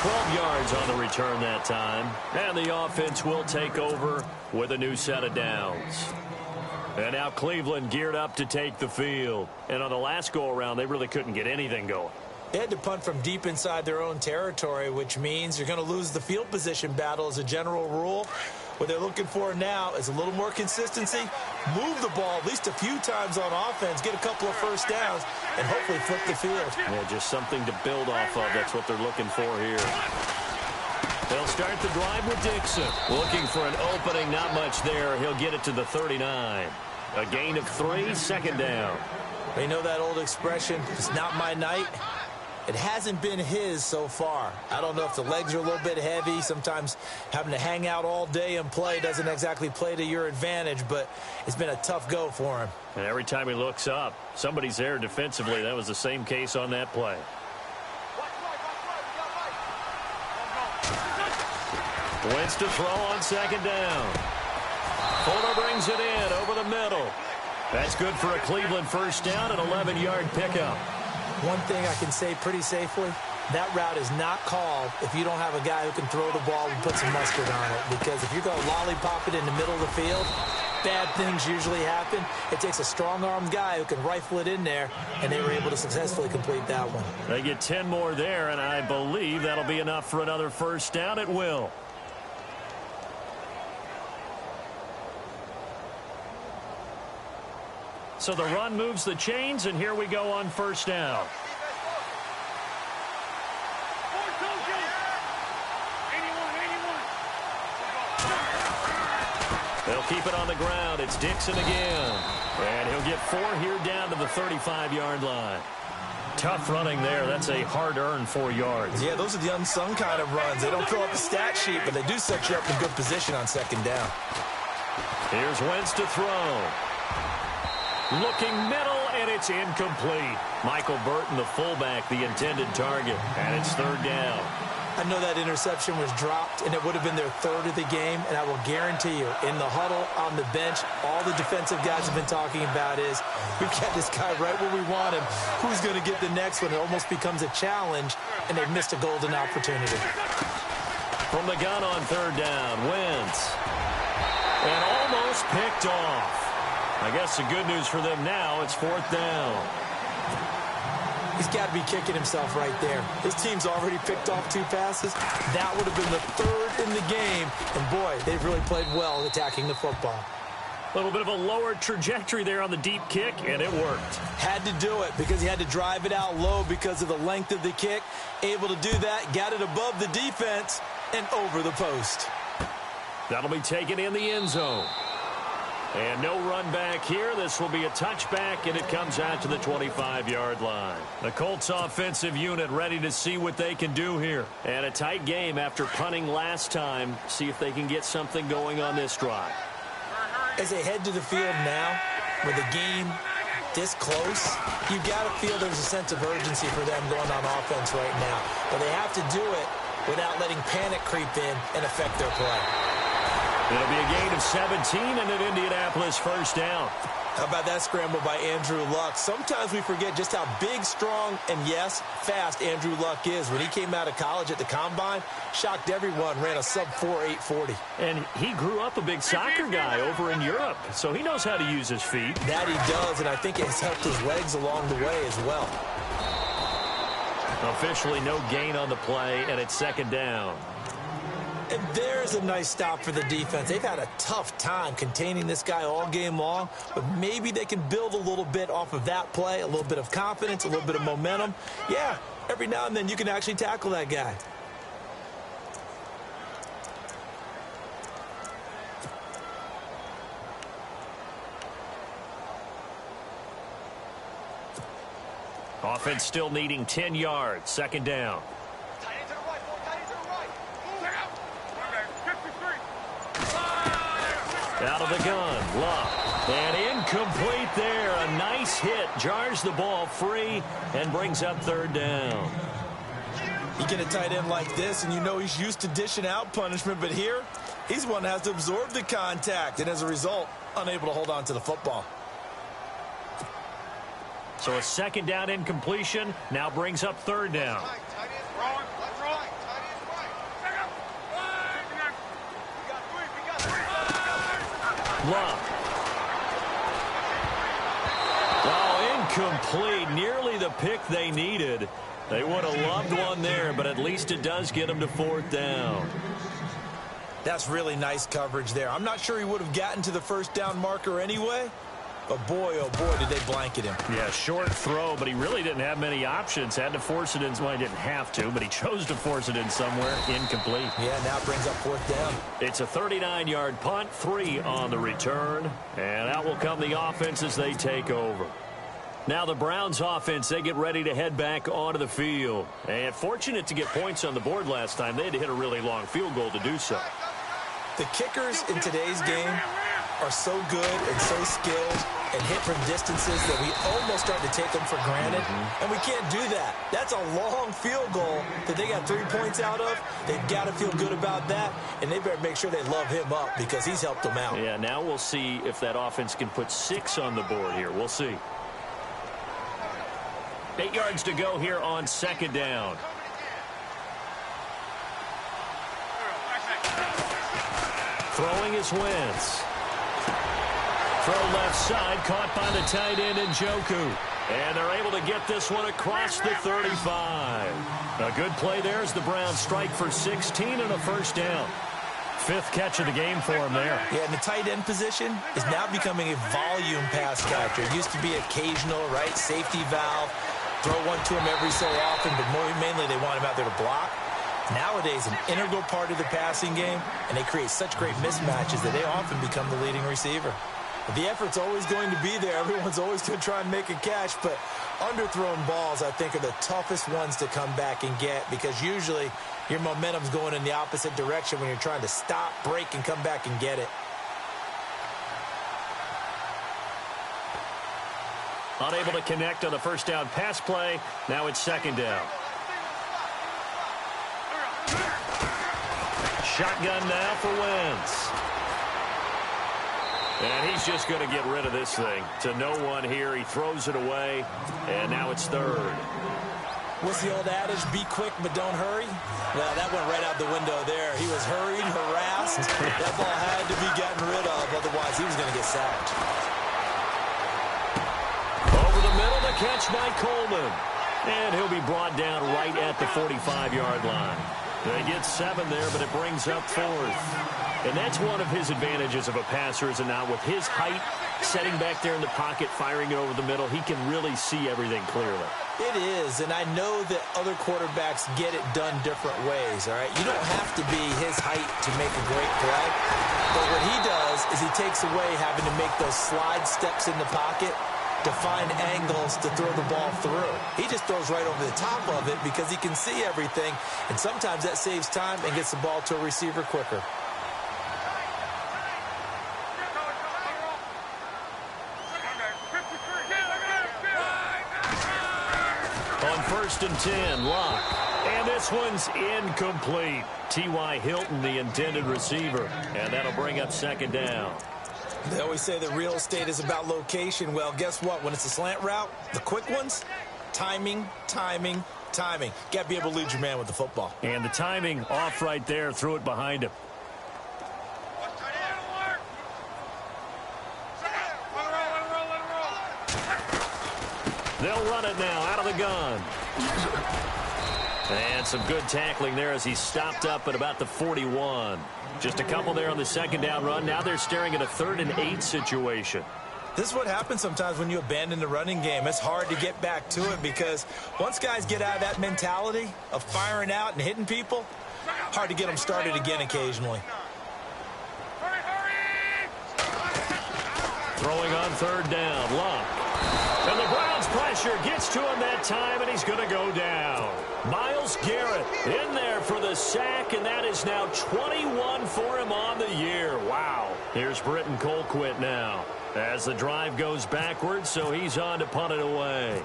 12 yards on the return that time. And the offense will take over with a new set of downs. And now Cleveland geared up to take the field. And on the last go-around, they really couldn't get anything going. They had to punt from deep inside their own territory, which means you're going to lose the field position battle as a general rule. What they're looking for now is a little more consistency, move the ball at least a few times on offense, get a couple of first downs, and hopefully flip the field. Yeah, just something to build off of. That's what they're looking for here. They'll start the drive with Dixon. Looking for an opening, not much there. He'll get it to the 39. A gain of 3, second down. You know that old expression, it's not my night? It hasn't been his so far. I don't know if the legs are a little bit heavy. Sometimes having to hang out all day and play doesn't exactly play to your advantage, but it's been a tough go for him. And every time he looks up, somebody's there defensively. That was the same case on that play. Wentz to throw on second down. Fuller brings it in over the middle. That's good for a Cleveland first down, an 11-yard pickup. One thing I can say pretty safely, that route is not called if you don't have a guy who can throw the ball and put some mustard on it. Because if you're going to lollipop it in the middle of the field, bad things usually happen. It takes a strong-armed guy who can rifle it in there, and they were able to successfully complete that one. They get 10 more there, and I believe that'll be enough for another first down. It will. So the run moves the chains, and here we go on first down. They'll keep it on the ground. It's Dixon again. And he'll get 4 here down to the 35-yard line. Tough running there. That's a hard-earned 4 yards. Yeah, those are the unsung kind of runs. They don't fill up the stat sheet, but they do set you up in good position on second down. Here's Wentz to throw. Looking middle, and it's incomplete. Michael Burton, the fullback, the intended target, and it's third down. I know that interception was dropped, and it would have been their third of the game, and I will guarantee you, in the huddle, on the bench, all the defensive guys have been talking about is, we've got this guy right where we want him. Who's going to get the next one? It almost becomes a challenge, and they've missed a golden opportunity. From the gun on third down, Wentz. And almost picked off. I guess the good news for them now, it's fourth down. He's got to be kicking himself right there. His team's already picked off 2 passes. That would have been the third in the game. And, boy, they've really played well attacking the football. A little bit of a lower trajectory there on the deep kick, and it worked. Had to do it because he had to drive it out low because of the length of the kick. Able to do that, got it above the defense and over the post. That'll be taken in the end zone. And no run back here. This will be a touchback, and it comes out to the 25-yard line. The Colts offensive unit ready to see what they can do here. And a tight game after punting last time. See if they can get something going on this drive. As they head to the field now, with the game this close, you've got to feel there's a sense of urgency for them going on offense right now. But they have to do it without letting panic creep in and affect their play. It'll be a gain of 17 and an Indianapolis first down. How about that scramble by Andrew Luck? Sometimes we forget just how big, strong, and, yes, fast Andrew Luck is. When he came out of college at the Combine, shocked everyone, ran a sub-4 840. And he grew up a big soccer guy over in Europe, so he knows how to use his feet. That he does, and I think it has helped his legs along the way as well. Officially no gain on the play, and it's second down. And there's a nice stop for the defense. They've had a tough time containing this guy all game long, but maybe they can build a little bit off of that play, a little bit of confidence, a little bit of momentum. Yeah, every now and then you can actually tackle that guy. Offense still needing 10 yards, second down. Out of the gun, Luck. And incomplete there. A nice hit. Jars the ball free and brings up third down. You get a tight end like this, and you know he's used to dishing out punishment, but here, he's one that has to absorb the contact, and as a result, unable to hold on to the football. So a second down incompletion now brings up third down. Luck. Oh, incomplete. Nearly the pick they needed. They would have loved one there, but at least it does get them to fourth down. That's really nice coverage there. I'm not sure he would have gotten to the first down marker anyway, but boy, oh boy, did they blanket him. Yeah, short throw, but he really didn't have many options. Had to force it in. Well, he didn't have to, but he chose to force it in somewhere. Incomplete. Yeah, now it brings up fourth down. It's a 39-yard punt, 3 on the return, and out will come the offense as they take over. Now the Browns offense, they get ready to head back onto the field. And fortunate to get points on the board last time. They had to hit a really long field goal to do so. The kickers in today's game are so good and so skilled and hit from distances that we almost start to take them for granted. And we can't do that. That's a long field goal that they got 3 points out of. They've got to feel good about that, and they better make sure they love him up because he's helped them out. Yeah, now we'll see if that offense can put 6 on the board here. We'll see. 8 yards to go here on second down. Throwing is Wentz. Throw left side, caught by the tight end Njoku. And they're able to get this one across the 35. A good play there as the Browns strike for 16 and a first down. 5th catch of the game for him there. Yeah, and the tight end position is now becoming a volume pass catcher. It used to be occasional, right? Safety valve. Throw one to him every so often, but mainly they want him out there to block. Nowadays, an integral part of the passing game, and they create such great mismatches that they often become the leading receiver. The effort's always going to be there. Everyone's always going to try and make a catch, but underthrown balls, I think, are the toughest ones to come back and get because usually your momentum's going in the opposite direction when you're trying to stop, break, and come back and get it. Unable to connect on the first down pass play. Now it's second down. Shotgun now for Wentz. And he's just going to get rid of this thing. To no one here. He throws it away. And now it's third. What's the old adage? Be quick, but don't hurry? Well, that went right out the window there. He was hurried, harassed. That ball had to be gotten rid of. Otherwise, he was going to get sacked. Over the middle, the catch by Coleman. And he'll be brought down right at the 45-yard line. They get 7 there, but it brings up 4th. And that's one of his advantages of a passer, is it not? With his height, setting back there in the pocket, firing it over the middle, he can really see everything clearly. It is, and I know that other quarterbacks get it done different ways, all right? You don't have to be his height to make a great play. But what he does is he takes away having to make those slide steps in the pocket to find angles to throw the ball through. He just throws right over the top of it because he can see everything, and sometimes that saves time and gets the ball to a receiver quicker. On 1st and 10, Locke. And this one's incomplete. T.Y. Hilton, the intended receiver. And that'll bring up second down. They always say that real estate is about location. Well, guess what? When it's a slant route, the quick ones, timing, timing, timing. Got to be able to lead your man with the football. And the timing off right there. Threw it behind him. They'll run it now out of the gun. And some good tackling there as he stopped up at about the 41. Just a couple there on the second down run. Now they're staring at a 3rd and 8 situation. This is what happens sometimes when you abandon the running game. It's hard to get back to it because once guys get out of that mentality of firing out and hitting people, hard to get them started again occasionally. Throwing on 3rd down, Locke. And the Browns pressure gets to him that time, and he's going to go down. Myles Garrett in there for the sack, and that is now 21 for him on the year. Wow. Here's Britton Colquitt now as the drive goes backwards, so he's on to punt it away.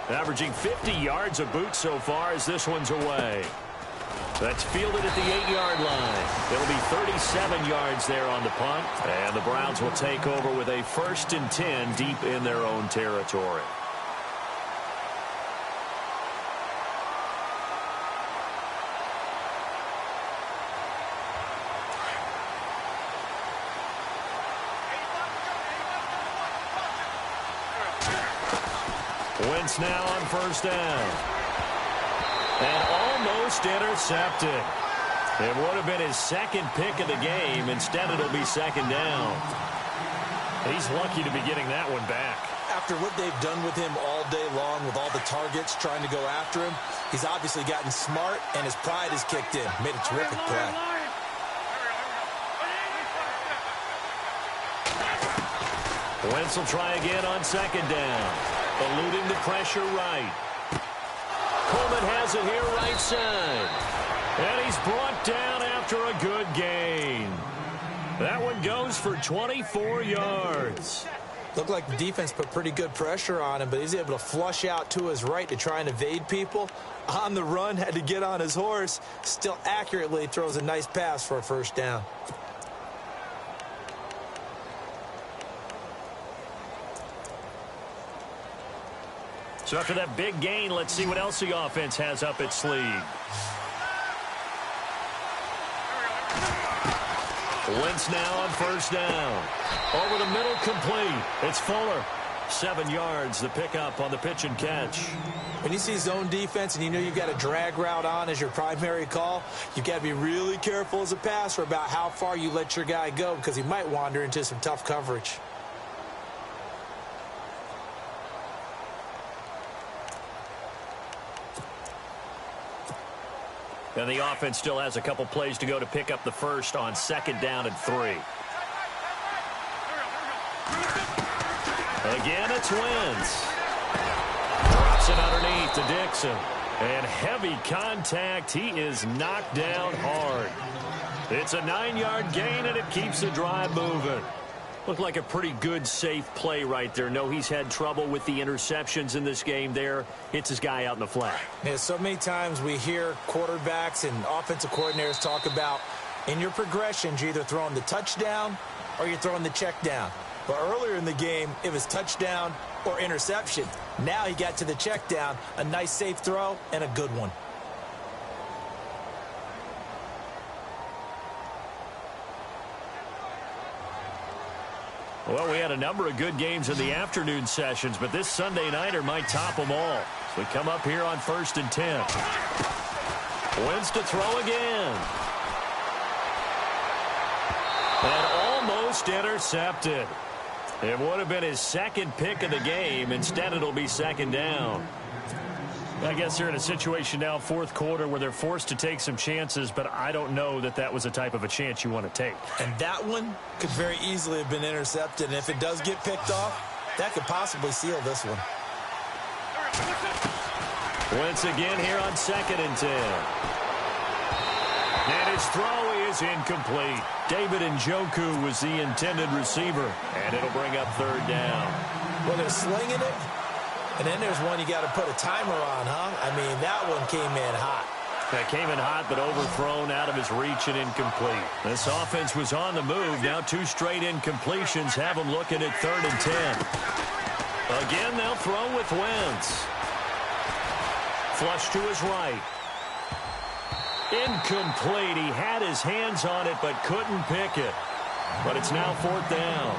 Averaging 50 yards a boot so far as this one's away. That's fielded at the 8-yard line. It'll be 37 yards there on the punt. And the Browns will take over with a 1st and 10 deep in their own territory. Wentz now on 1st down. And almost intercepted. It would have been his second pick of the game. Instead, it'll be second down. He's lucky to be getting that one back. After what they've done with him all day long with all the targets trying to go after him, he's obviously gotten smart, and his pride has kicked in. Made a terrific play. Wentz will try again on second down. Eluding the pressure right. Coleman has it here right side. And he's brought down after a good gain. That one goes for 24 yards. Looked like the defense put pretty good pressure on him, but he's able to flush out to his right to try and evade people. On the run, had to get on his horse. Still accurately throws a nice pass for a first down. So after that big gain, let's see what else the offense has up its sleeve. Wentz now on first down. Over the middle, complete. It's Fuller. 7 yards, the pickup on the pitch and catch. When you see zone defense and you know you've got a drag route on as your primary call, you've got to be really careful as a passer about how far you let your guy go because he might wander into some tough coverage. And the offense still has a couple plays to go to pick up the first on second down and 3. Again, it's Wentz. Drops it underneath to Dixon. And heavy contact. He is knocked down hard. It's a 9-yard gain, and it keeps the drive moving. Looked like a pretty good, safe play right there. No, he's had trouble with the interceptions in this game there. Hits his guy out in the flat. Yeah, so many times we hear quarterbacks and offensive coordinators talk about in your progressions, you're either throwing the touchdown or you're throwing the check down. But earlier in the game, it was touchdown or interception. Now he got to the check down, a nice safe throw, and a good one. Well, we had a number of good games in the afternoon sessions, but this Sunday nighter might top them all. So we come up here on 1st and 10. Wentz to throw again. And almost intercepted. It would have been his second pick of the game. Instead, it'll be second down. I guess they're in a situation now, fourth quarter, where they're forced to take some chances, but I don't know that that was the type of a chance you want to take. And that one could very easily have been intercepted, and if it does get picked off, that could possibly seal this one. Wentz again here on 2nd and 10. And his throw is incomplete. David Njoku was the intended receiver, and it'll bring up 3rd down. Well, they're slinging it. And then there's one you got to put a timer on, huh? I mean, that one came in hot. That came in hot, but overthrown, out of his reach and incomplete. This offense was on the move. Now 2 straight incompletions have them looking at 3rd and 10. Again, they'll throw with Wentz. Flush to his right. Incomplete. He had his hands on it, but couldn't pick it. But it's now 4th down.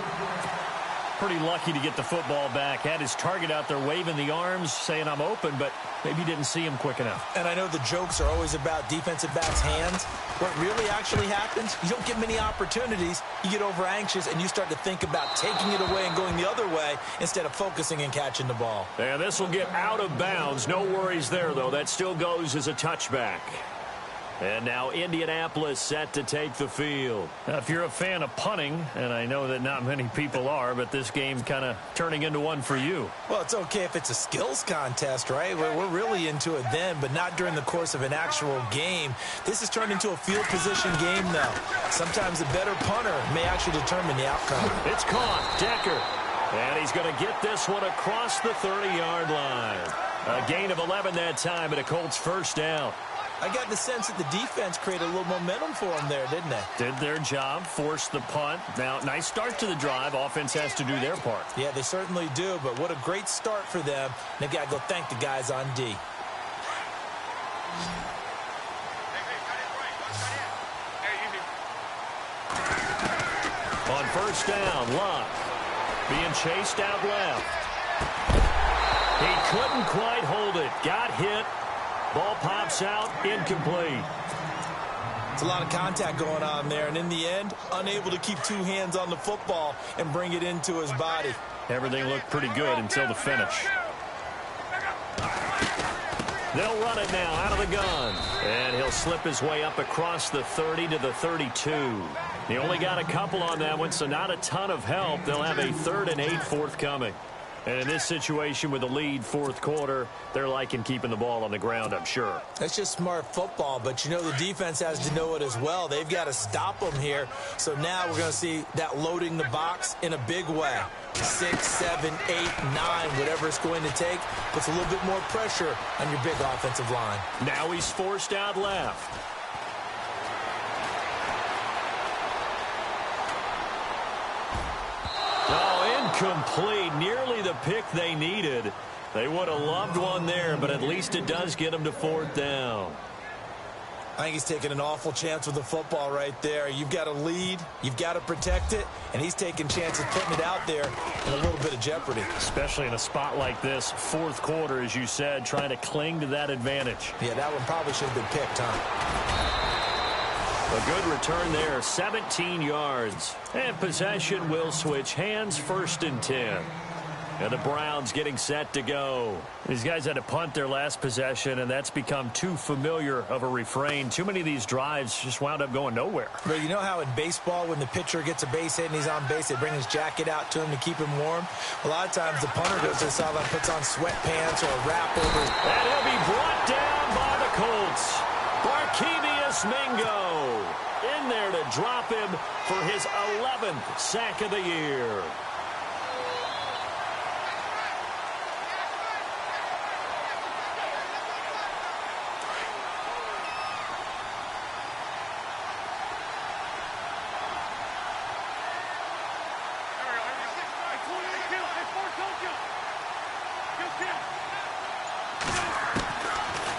Pretty lucky to get the football back. Had his target out there waving the arms, saying I'm open, but maybe didn't see him quick enough. And I know the jokes are always about defensive backs' hands. What really actually happens, you don't get many opportunities. You get over anxious, and you start to think about taking it away and going the other way instead of focusing and catching the ball. And this will get out of bounds. No worries there, though. That still goes as a touchback. And now Indianapolis set to take the field. Now, if you're a fan of punting, and I know that not many people are, but this game kind of turning into one for you. Well, it's okay if it's a skills contest, right? We're really into it then, but not during the course of an actual game. This has turned into a field position game, though. Sometimes the better punter may actually determine the outcome. It's caught. Decker. And he's going to get this one across the 30-yard line. A gain of 11 that time, and a Colts first down. I got the sense that the defense created a little momentum for them there, didn't they? Did their job, forced the punt. Now, nice start to the drive. Offense has to do their part. Yeah, they certainly do, but what a great start for them. They've got to go thank the guys on D. On first down, Luck being chased out left. He couldn't quite hold it. Got hit. Ball pops out, incomplete. It's a lot of contact going on there, and in the end, unable to keep two hands on the football and bring it into his body. Everything looked pretty good until the finish. They'll run it now out of the gun. And he'll slip his way up across the 30 to the 32. He only got a couple on that one, so not a ton of help. They'll have a 3rd and 8 forthcoming. And in this situation with the lead fourth quarter, they're liking keeping the ball on the ground, I'm sure. That's just smart football, but you know the defense has to know it as well. They've got to stop them here. So now we're going to see that loading the box in a big way. 6, 7, 8, 9, whatever it's going to take, puts a little bit more pressure on your big offensive line. Now he's forced out left. Incomplete, nearly the pick they needed. They would have loved one there, but at least it does get them to 4th down. I think he's taking an awful chance with the football right there. You've got a lead, you've got to protect it, and he's taking chances putting it out there in a little bit of jeopardy. Especially in a spot like this, fourth quarter, as you said, trying to cling to that advantage. Yeah, that one probably should have been picked, huh? A good return there, 17 yards. And possession will switch hands, 1st and 10. And the Browns getting set to go. These guys had to punt their last possession, and that's become too familiar of a refrain. Too many of these drives just wound up going nowhere. But you know how in baseball, when the pitcher gets a base hit and he's on base, they bring his jacket out to him to keep him warm? A lot of times the punter goes to the sideline, puts on sweatpants or a wrap over his... And he'll be brought down by the Colts. Barkevius Mingo in there to drop him for his 11th sack of the year.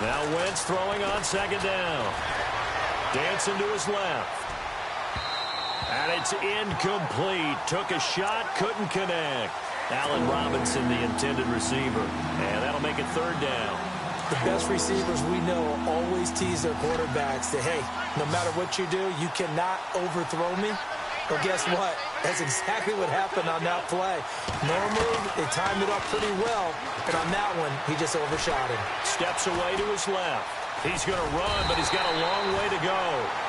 Now Wentz throwing on 2nd down. Dancing to his left. And it's incomplete. Took a shot, couldn't connect. Allen Robinson, the intended receiver. And that'll make it 3rd down. The best receivers we know always tease their quarterbacks that, hey, no matter what you do, you cannot overthrow me. Well, guess what? That's exactly what happened on that play. Normally, they timed it up pretty well, but on that one, he just overshot him. Steps away to his left. He's going to run, but he's got a long way to go.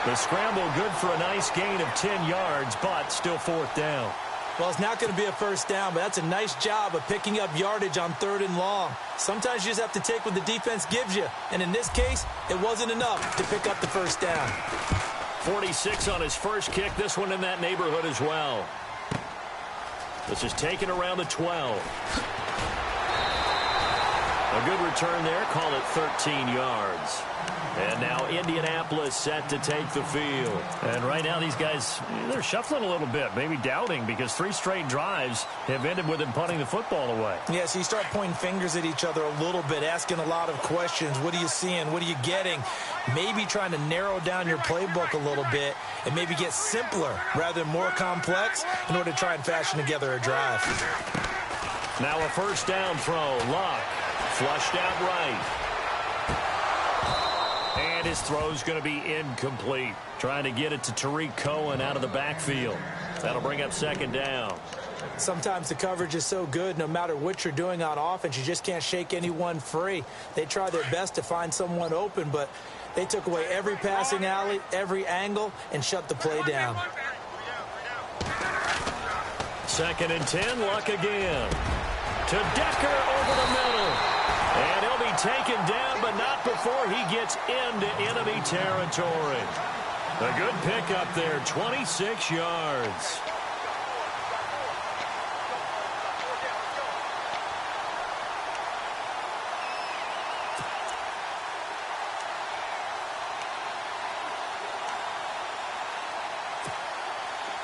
The scramble good for a nice gain of 10 yards, but still 4th down. Well, it's not going to be a 1st down, but that's a nice job of picking up yardage on 3rd and long. Sometimes you just have to take what the defense gives you, and in this case, it wasn't enough to pick up the 1st down. 46 on his first kick. This one in that neighborhood as well. This is taken around the 12. A good return there. Call it 13 yards. And now Indianapolis set to take the field. And right now these guys, they're shuffling a little bit, maybe doubting, because 3 straight drives have ended with them punting the football away. Yeah, so you start pointing fingers at each other a little bit, asking a lot of questions. What are you seeing? What are you getting? Maybe trying to narrow down your playbook a little bit and maybe get simpler rather than more complex in order to try and fashion together a drive. Now a 1st down throw. Luck flushed out right. And his throw's going to be incomplete. Trying to get it to Tariq Cohen out of the backfield. That'll bring up 2nd down. Sometimes the coverage is so good, no matter what you're doing on offense, you just can't shake anyone free. They try their best to find someone open, but they took away every passing alley, every angle, and shut the play down. 2nd and 10, Luck again. To Decker over the middle. And he'll be taken down, but not before he gets into enemy territory. A good pickup there, 26 yards.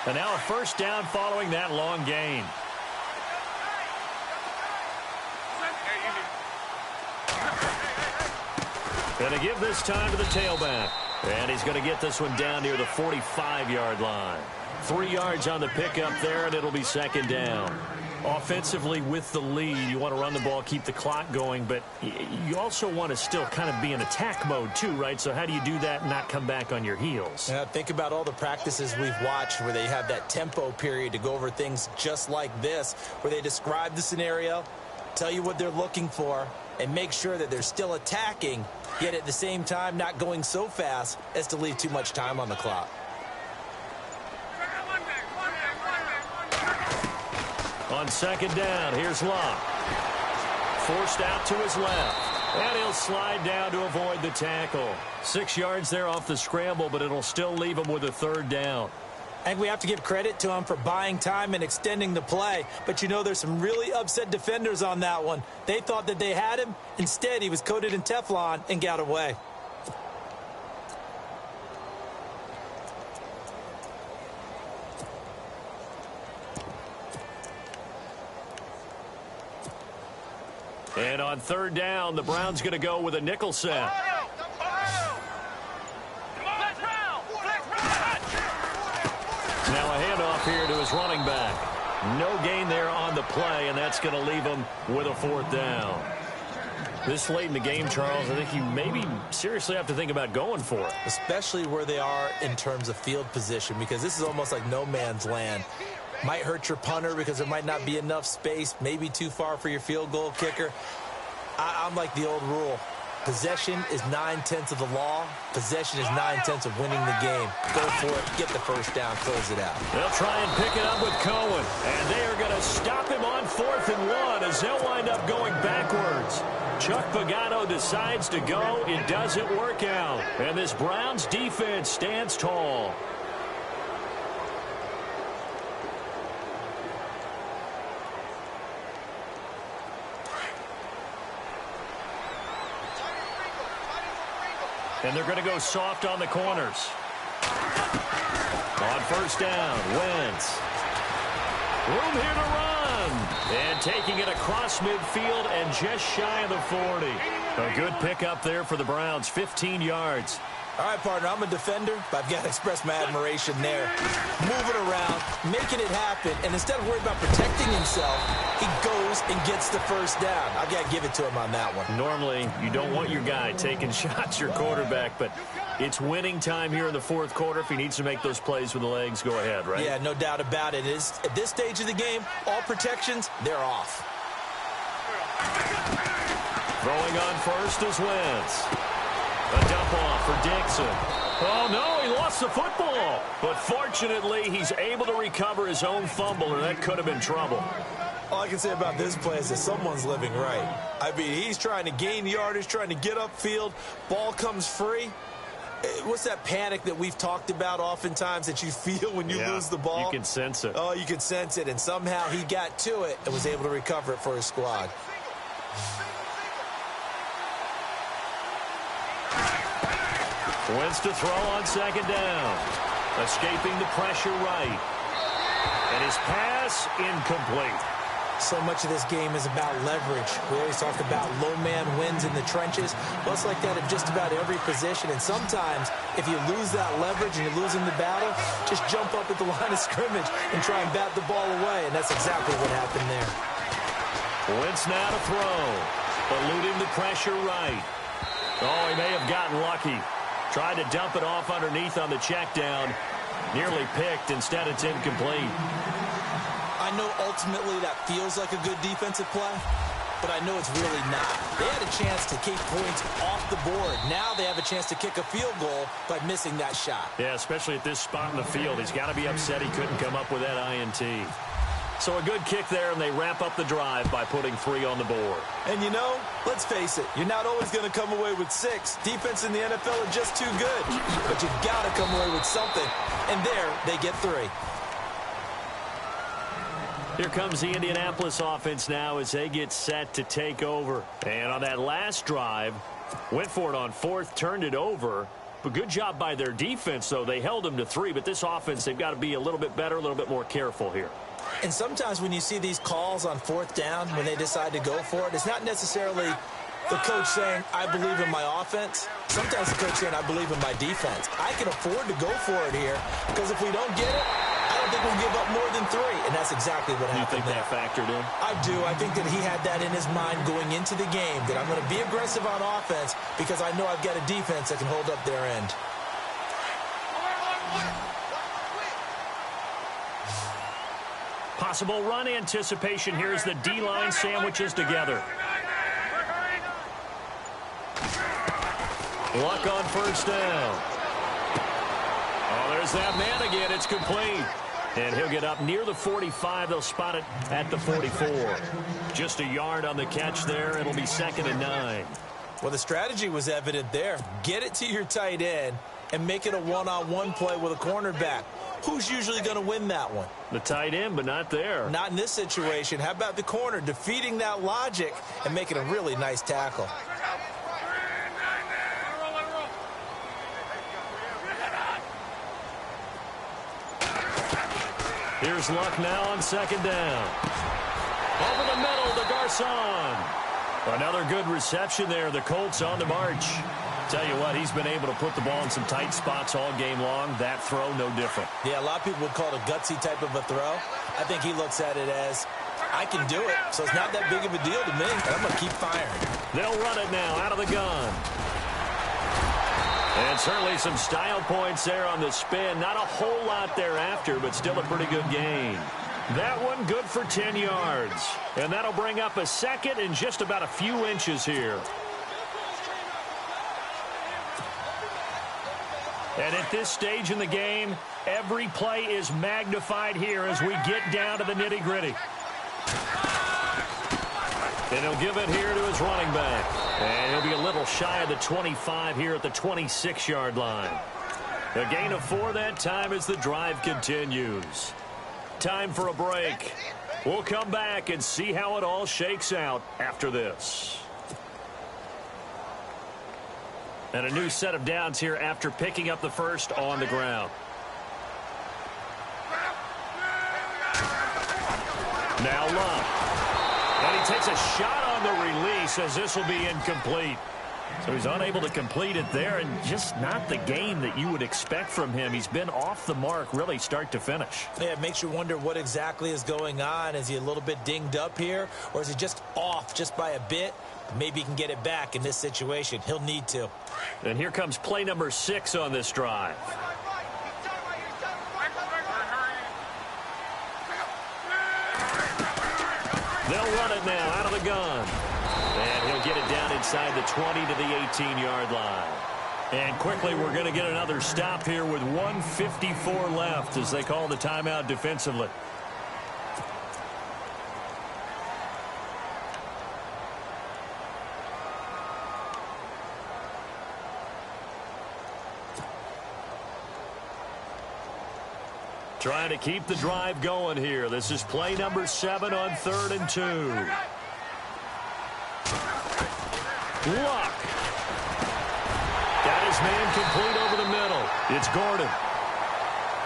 And now a 1st down following that long gain. Going to give this time to the tailback. And he's going to get this one down near the 45-yard line. 3 yards on the pickup there, and it'll be 2nd down. Offensively with the lead, you want to run the ball, keep the clock going, but you also want to still kind of be in attack mode too, right? So how do you do that and not come back on your heels? Yeah, think about all the practices we've watched where they have that tempo period to go over things just like this, where they describe the scenario, tell you what they're looking for, and make sure that they're still attacking, yet at the same time not going so fast as to leave too much time on the clock. On second down, here's Locke. Forced out to his left. And he'll slide down to avoid the tackle. 6 yards there off the scramble, but it'll still leave him with a third down. I think we have to give credit to him for buying time and extending the play. But, you know, there's some really upset defenders on that one. They thought that they had him. Instead, he was coated in Teflon and got away. And on third down, the Browns going to go with a nickel set. Now a handoff here to his running back. No gain there on the play, and that's going to leave him with a fourth down. This late in the game, Charles, I think you maybe seriously have to think about going for it. Especially where they are in terms of field position, because this is almost like no man's land. Might hurt your punter because there might not be enough space, maybe too far for your field goal kicker. I'm like the old rule. Possession is 9/10 of the law. Possession is 9/10 of winning the game. Go for it, get the first down, close it out. They'll try and pick it up with Cohen, and they are going to stop him on 4th and 1 as they'll wind up going backwards. Chuck Pagano decides to go. It doesn't work out, and this Browns defense stands tall. And they're going to go soft on the corners. On first down, Wentz. Room here to run. And taking it across midfield and just shy of the 40. A good pickup there for the Browns, 15 yards. All right, partner, I'm a defender, but I've got to express my admiration there. Moving around, making it happen, and instead of worrying about protecting himself, he goes and gets the first down. I've got to give it to him on that one. Normally, you don't want your guy taking shots, your quarterback, but it's winning time here in the fourth quarter. If he needs to make those plays with the legs, go ahead, right? Yeah, no doubt about it. At this stage of the game, all protections, they're off. Throwing on first is Wentz. A dump off for Dixon. Oh, no, he lost the football. But fortunately, he's able to recover his own fumble, or that could have been trouble. All I can say about this play is that someone's living right. I mean, he's trying to gain yardage, trying to get upfield. Ball comes free. What's that panic that we've talked about oftentimes that you feel when you lose the ball? You can sense it. Oh, you can sense it. And somehow he got to it and was able to recover it for his squad. Wentz to throw on second down. Escaping the pressure right. And his pass incomplete. So much of this game is about leverage. We always talk about low man wins in the trenches. Well, it's like that in just about every position. And sometimes, if you lose that leverage and you're losing the battle, just jump up at the line of scrimmage and try and bat the ball away. And that's exactly what happened there. Wentz now to throw. Eluding the pressure right. Oh, he may have gotten lucky. Tried to dump it off underneath on the check down. Nearly picked. Instead, it's incomplete. I know ultimately that feels like a good defensive play, but I know it's really not. They had a chance to keep points off the board. Now they have a chance to kick a field goal by missing that shot. Yeah, especially at this spot in the field. He's got to be upset he couldn't come up with that INT. So a good kick there, and they wrap up the drive by putting 3 on the board. And, you know, let's face it, you're not always going to come away with 6. Defense in the NFL are just too good. But you've got to come away with something. And there, they get 3. Here comes the Indianapolis offense now as they get set to take over. And on that last drive, went for it on 4th, turned it over. But good job by their defense, though. They held them to 3. But this offense, they've got to be a little bit better, a little bit more careful here. And sometimes when you see these calls on 4th down, when they decide to go for it, it's not necessarily the coach saying, I believe in my offense. Sometimes the coach saying, I believe in my defense. I can afford to go for it here because if we don't get it, I don't think we'll give up more than 3, and that's exactly what happened. You think that factored in? I do. I think that he had that in his mind going into the game, that I'm going to be aggressive on offense because I know I've got a defense that can hold up their end. Possible run anticipation here as the D-line sandwiches together. Luck on first down. Oh, there's that man again. It's complete. And he'll get up near the 45. They'll spot it at the 44. Just a yard on the catch there. It'll be 2nd and 9. Well, the strategy was evident there. Get it to your tight end and make it a one-on-one play with a cornerback. Who's usually going to win that one? The tight end, but not there. Not in this situation. How about the corner defeating that logic and making a really nice tackle? Here's Luck now on 2nd down. Over the middle to Garcon. Another good reception there. The Colts on the march. Tell you what, he's been able to put the ball in some tight spots all game long. That throw, no different. Yeah, a lot of people would call it a gutsy type of a throw. I think he looks at it as, I can do it, so it's not that big of a deal to me, and I'm going to keep firing. They'll run it now out of the gun. And certainly some style points there on the spin. Not a whole lot thereafter, but still a pretty good gain. That one good for 10 yards. And that'll bring up a 2nd and just about a few inches here. And at this stage in the game, every play is magnified here as we get down to the nitty-gritty. And he'll give it here to his running back. And he'll be a little shy of the 25 here at the 26-yard line. A gain of 4 that time as the drive continues. Time for a break. We'll come back and see how it all shakes out after this. And a new set of downs here after picking up the first on the ground. Now Luck. And he takes a shot on the release as this will be incomplete. So he's unable to complete it there, and just not the game that you would expect from him. He's been off the mark really start to finish. Yeah, it makes you wonder what exactly is going on. Is he a little bit dinged up here, or is he just off just by a bit? Maybe he can get it back in this situation. He'll need to. And here comes play number 6 on this drive. They'll run it now out of the gun. And he'll get it down inside the 20 to the 18-yard line. And quickly we're going to get another stop here with 1:54 left as they call the timeout defensively. Trying to keep the drive going here. This is play number 7 on 3rd and 2. Luck. Got his man complete over the middle. It's Gordon.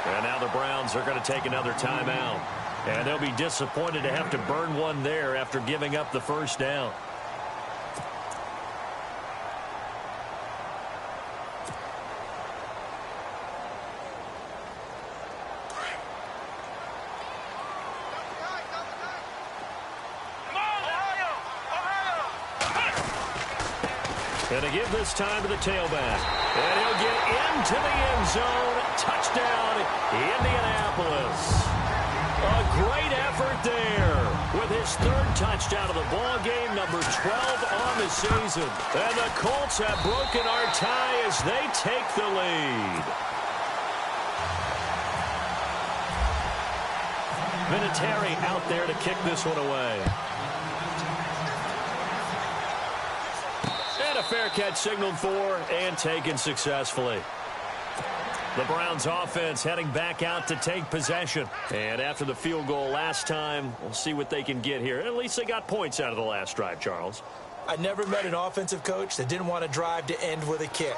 And now the Browns are going to take another timeout. And they'll be disappointed to have to burn one there after giving up the first down. And to give this time to the tailback. And he'll get into the end zone. Touchdown, Indianapolis. A great effort there with his 3rd touchdown of the ball game, number 12 on the season. And the Colts have broken our tie as they take the lead. Vinatieri out there to kick this one away. A fair catch signaled for and taken successfully. The Browns offense heading back out to take possession. And after the field goal last time, we'll see what they can get here. At least they got points out of the last drive, Charles. I never met an offensive coach that didn't want to drive to end with a kick.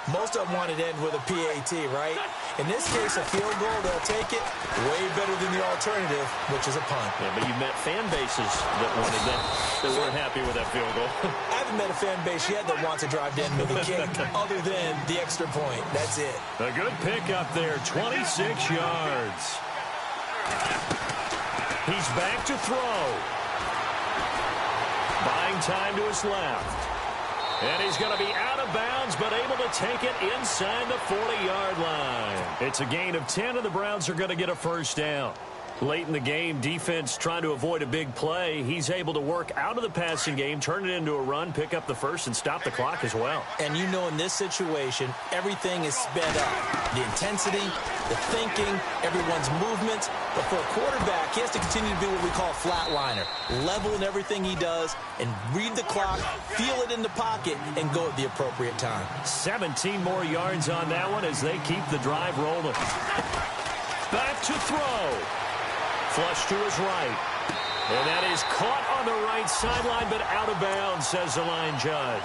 Most of them wanted to end with a PAT, right? In this case, a field goal, they'll take it way better than the alternative, which is a punt. Yeah, but you've met fan bases that wanted that weren't happy with that field goal. I haven't met a fan base yet that wants to drive to end with a kick other than the extra point. That's it. A good pick up there, 26 yards. He's back to throw. Buying time to his left. And he's going to be out of bounds, but able to take it inside the 40-yard line. It's a gain of 10, and the Browns are going to get a first down. Late in the game, defense trying to avoid a big play. He's able to work out of the passing game, turn it into a run, pick up the first, and stop the clock as well. And you know in this situation, everything is sped up. The intensity, the thinking, everyone's movements. But for a quarterback, he has to continue to be what we call a flatliner. Level in everything he does and read the clock, feel it in the pocket, and go at the appropriate time. 17 more yards on that one as they keep the drive rolling. Back to throw. Flush to his right. And that is caught on the right sideline, but out of bounds, says the line judge.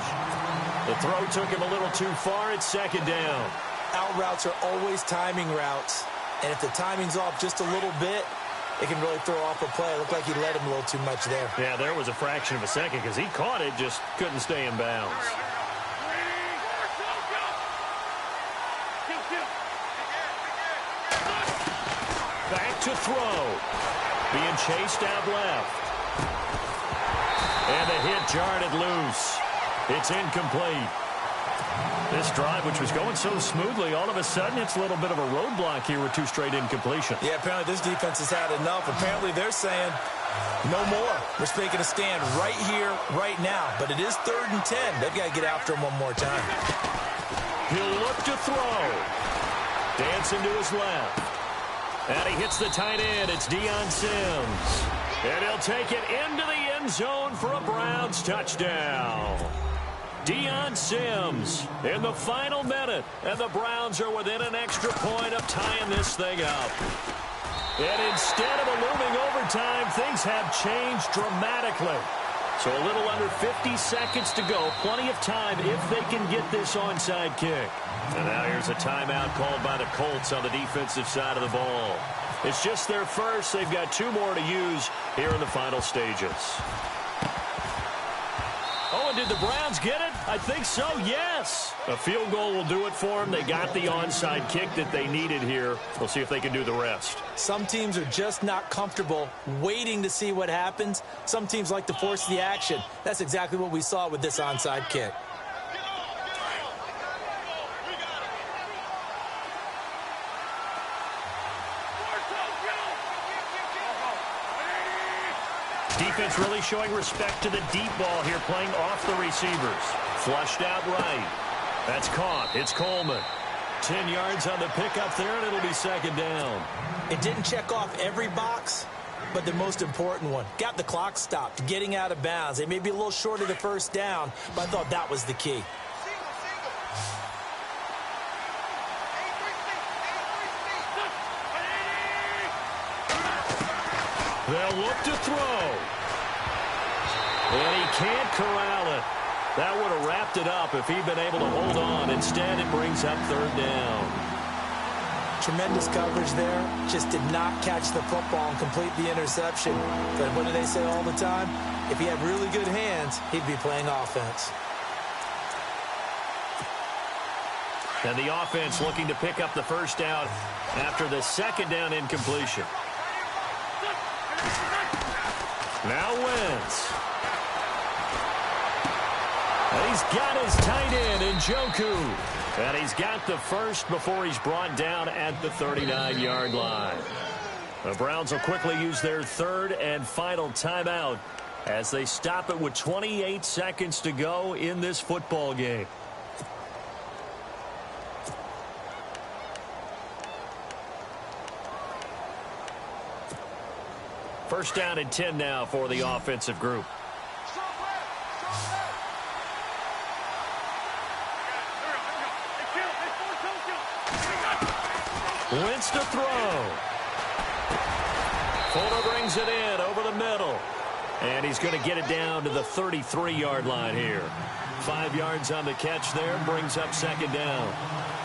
The throw took him a little too far. It's second down. Out routes are always timing routes. And if the timing's off just a little bit, it can really throw off a play. It looked like he led him a little too much there. Yeah, there was a fraction of a second because he caught it, just couldn't stay in bounds. Back to throw. Being chased out left. And the hit jarred it loose. It's incomplete. This drive, which was going so smoothly, all of a sudden it's a little bit of a roadblock here with 2 straight incompletions. Yeah, apparently this defense has had enough. Apparently they're saying, no more. We're making a stand right here, right now. But it is 3rd and 10. They've got to get after him one more time. He'll look to throw. Dancing to his left. And he hits the tight end. It's Deion Sims. And he'll take it into the end zone for a Browns touchdown. Deion Sims in the final minute. And the Browns are within an extra point of tying this thing up. And instead of a looming overtime, things have changed dramatically. So a little under 50 seconds to go. Plenty of time if they can get this onside kick. And now here's a timeout called by the Colts on the defensive side of the ball. It's just their first. They've got 2 more to use here in the final stages. Oh, and did the Browns get it? I think so, yes. A field goal will do it for them. They got the onside kick that they needed here. We'll see if they can do the rest. Some teams are just not comfortable waiting to see what happens. Some teams like to force the action. That's exactly what we saw with this onside kick. Defense really showing respect to the deep ball here, playing off the receivers. Flushed out right. That's caught. It's Coleman. 10 yards on the pickup there, and it'll be second down. It didn't check off every box, but the most important one. Got the clock stopped, getting out of bounds. They may be a little short of the first down, but I thought that was the key. They'll look to throw. And he can't corral it. That would have wrapped it up if he'd been able to hold on. Instead, it brings up 3rd down. Tremendous coverage there. Just did not catch the football and complete the interception. But what do they say all the time? If he had really good hands, he'd be playing offense. And the offense looking to pick up the first down after the 2nd down incompletion. Now Wentz. And he's got his tight end, Njoku. And he's got the first before he's brought down at the 39-yard line. The Browns will quickly use their 3rd and final timeout as they stop it with 28 seconds to go in this football game. First down and 10 now for the offensive group. Wentz to throw. Fuller brings it in over the middle. And he's going to get it down to the 33-yard line here. 5 yards on the catch there, brings up second down.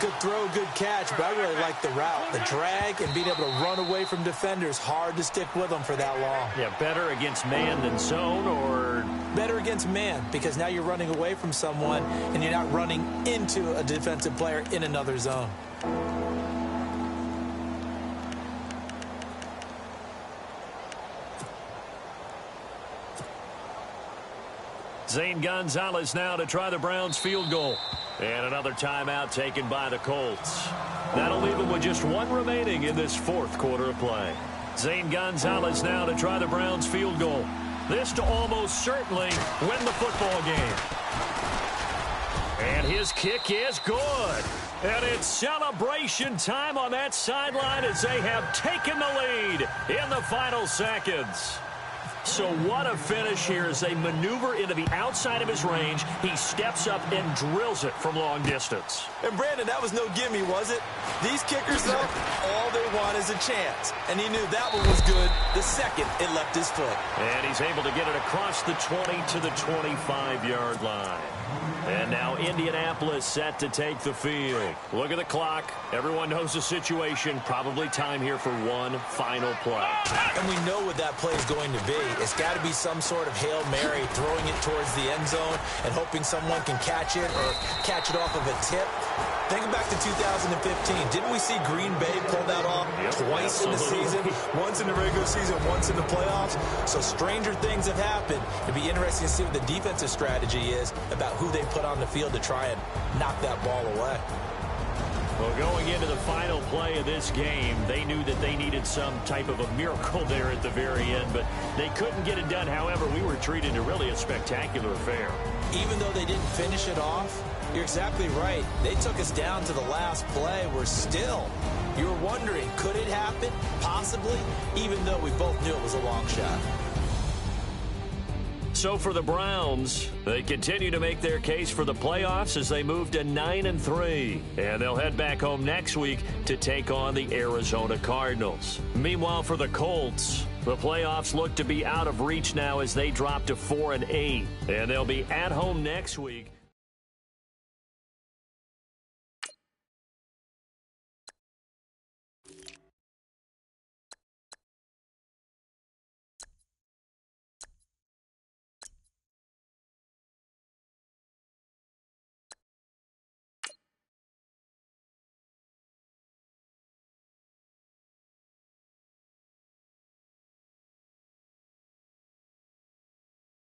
Good throw, good catch, but I really like the route. The drag and being able to run away from defenders. Hard to stick with them for that long. Yeah, better against man than zone, or? Better against man, because now you're running away from someone and you're not running into a defensive player in another zone. Zane Gonzalez now to try the Browns field goal. And another timeout taken by the Colts. That'll leave them with just one remaining in this fourth quarter of play. Zane Gonzalez now to try the Browns field goal. This to almost certainly win the football game. And his kick is good. And it's celebration time on that sideline as they have taken the lead in the final seconds. So what a finish here as they maneuver into the outside of his range. He steps up and drills it from long distance. And Brandon, that was no gimme, was it? These kickers, though, all they want is a chance. And he knew that one was good the second it left his foot. And he's able to get it across the 20 to the 25-yard line. And now Indianapolis set to take the field. Look at the clock. Everyone knows the situation. Probably time here for one final play. And we know what that play is going to be. It's got to be some sort of Hail Mary, throwing it towards the end zone and hoping someone can catch it or catch it off of a tip. Think back to 2015. Didn't we see Green Bay pull that off twice in the season? Once in the regular season, once in the playoffs. So stranger things have happened. It'd be interesting to see what the defensive strategy is about who they put on the field to try and knock that ball away. Well, going into the final play of this game, they knew that they needed some type of a miracle there at the very end, but they couldn't get it done. However, we were treated to really a spectacular affair. Even though they didn't finish it off, you're exactly right. They took us down to the last play. We're still, you were wondering, could it happen? Possibly, even though we both knew it was a long shot. So for the Browns, they continue to make their case for the playoffs as they move to 9-3. And they'll head back home next week to take on the Arizona Cardinals. Meanwhile, for the Colts, the playoffs look to be out of reach now as they drop to 4-8. And they'll be at home next week.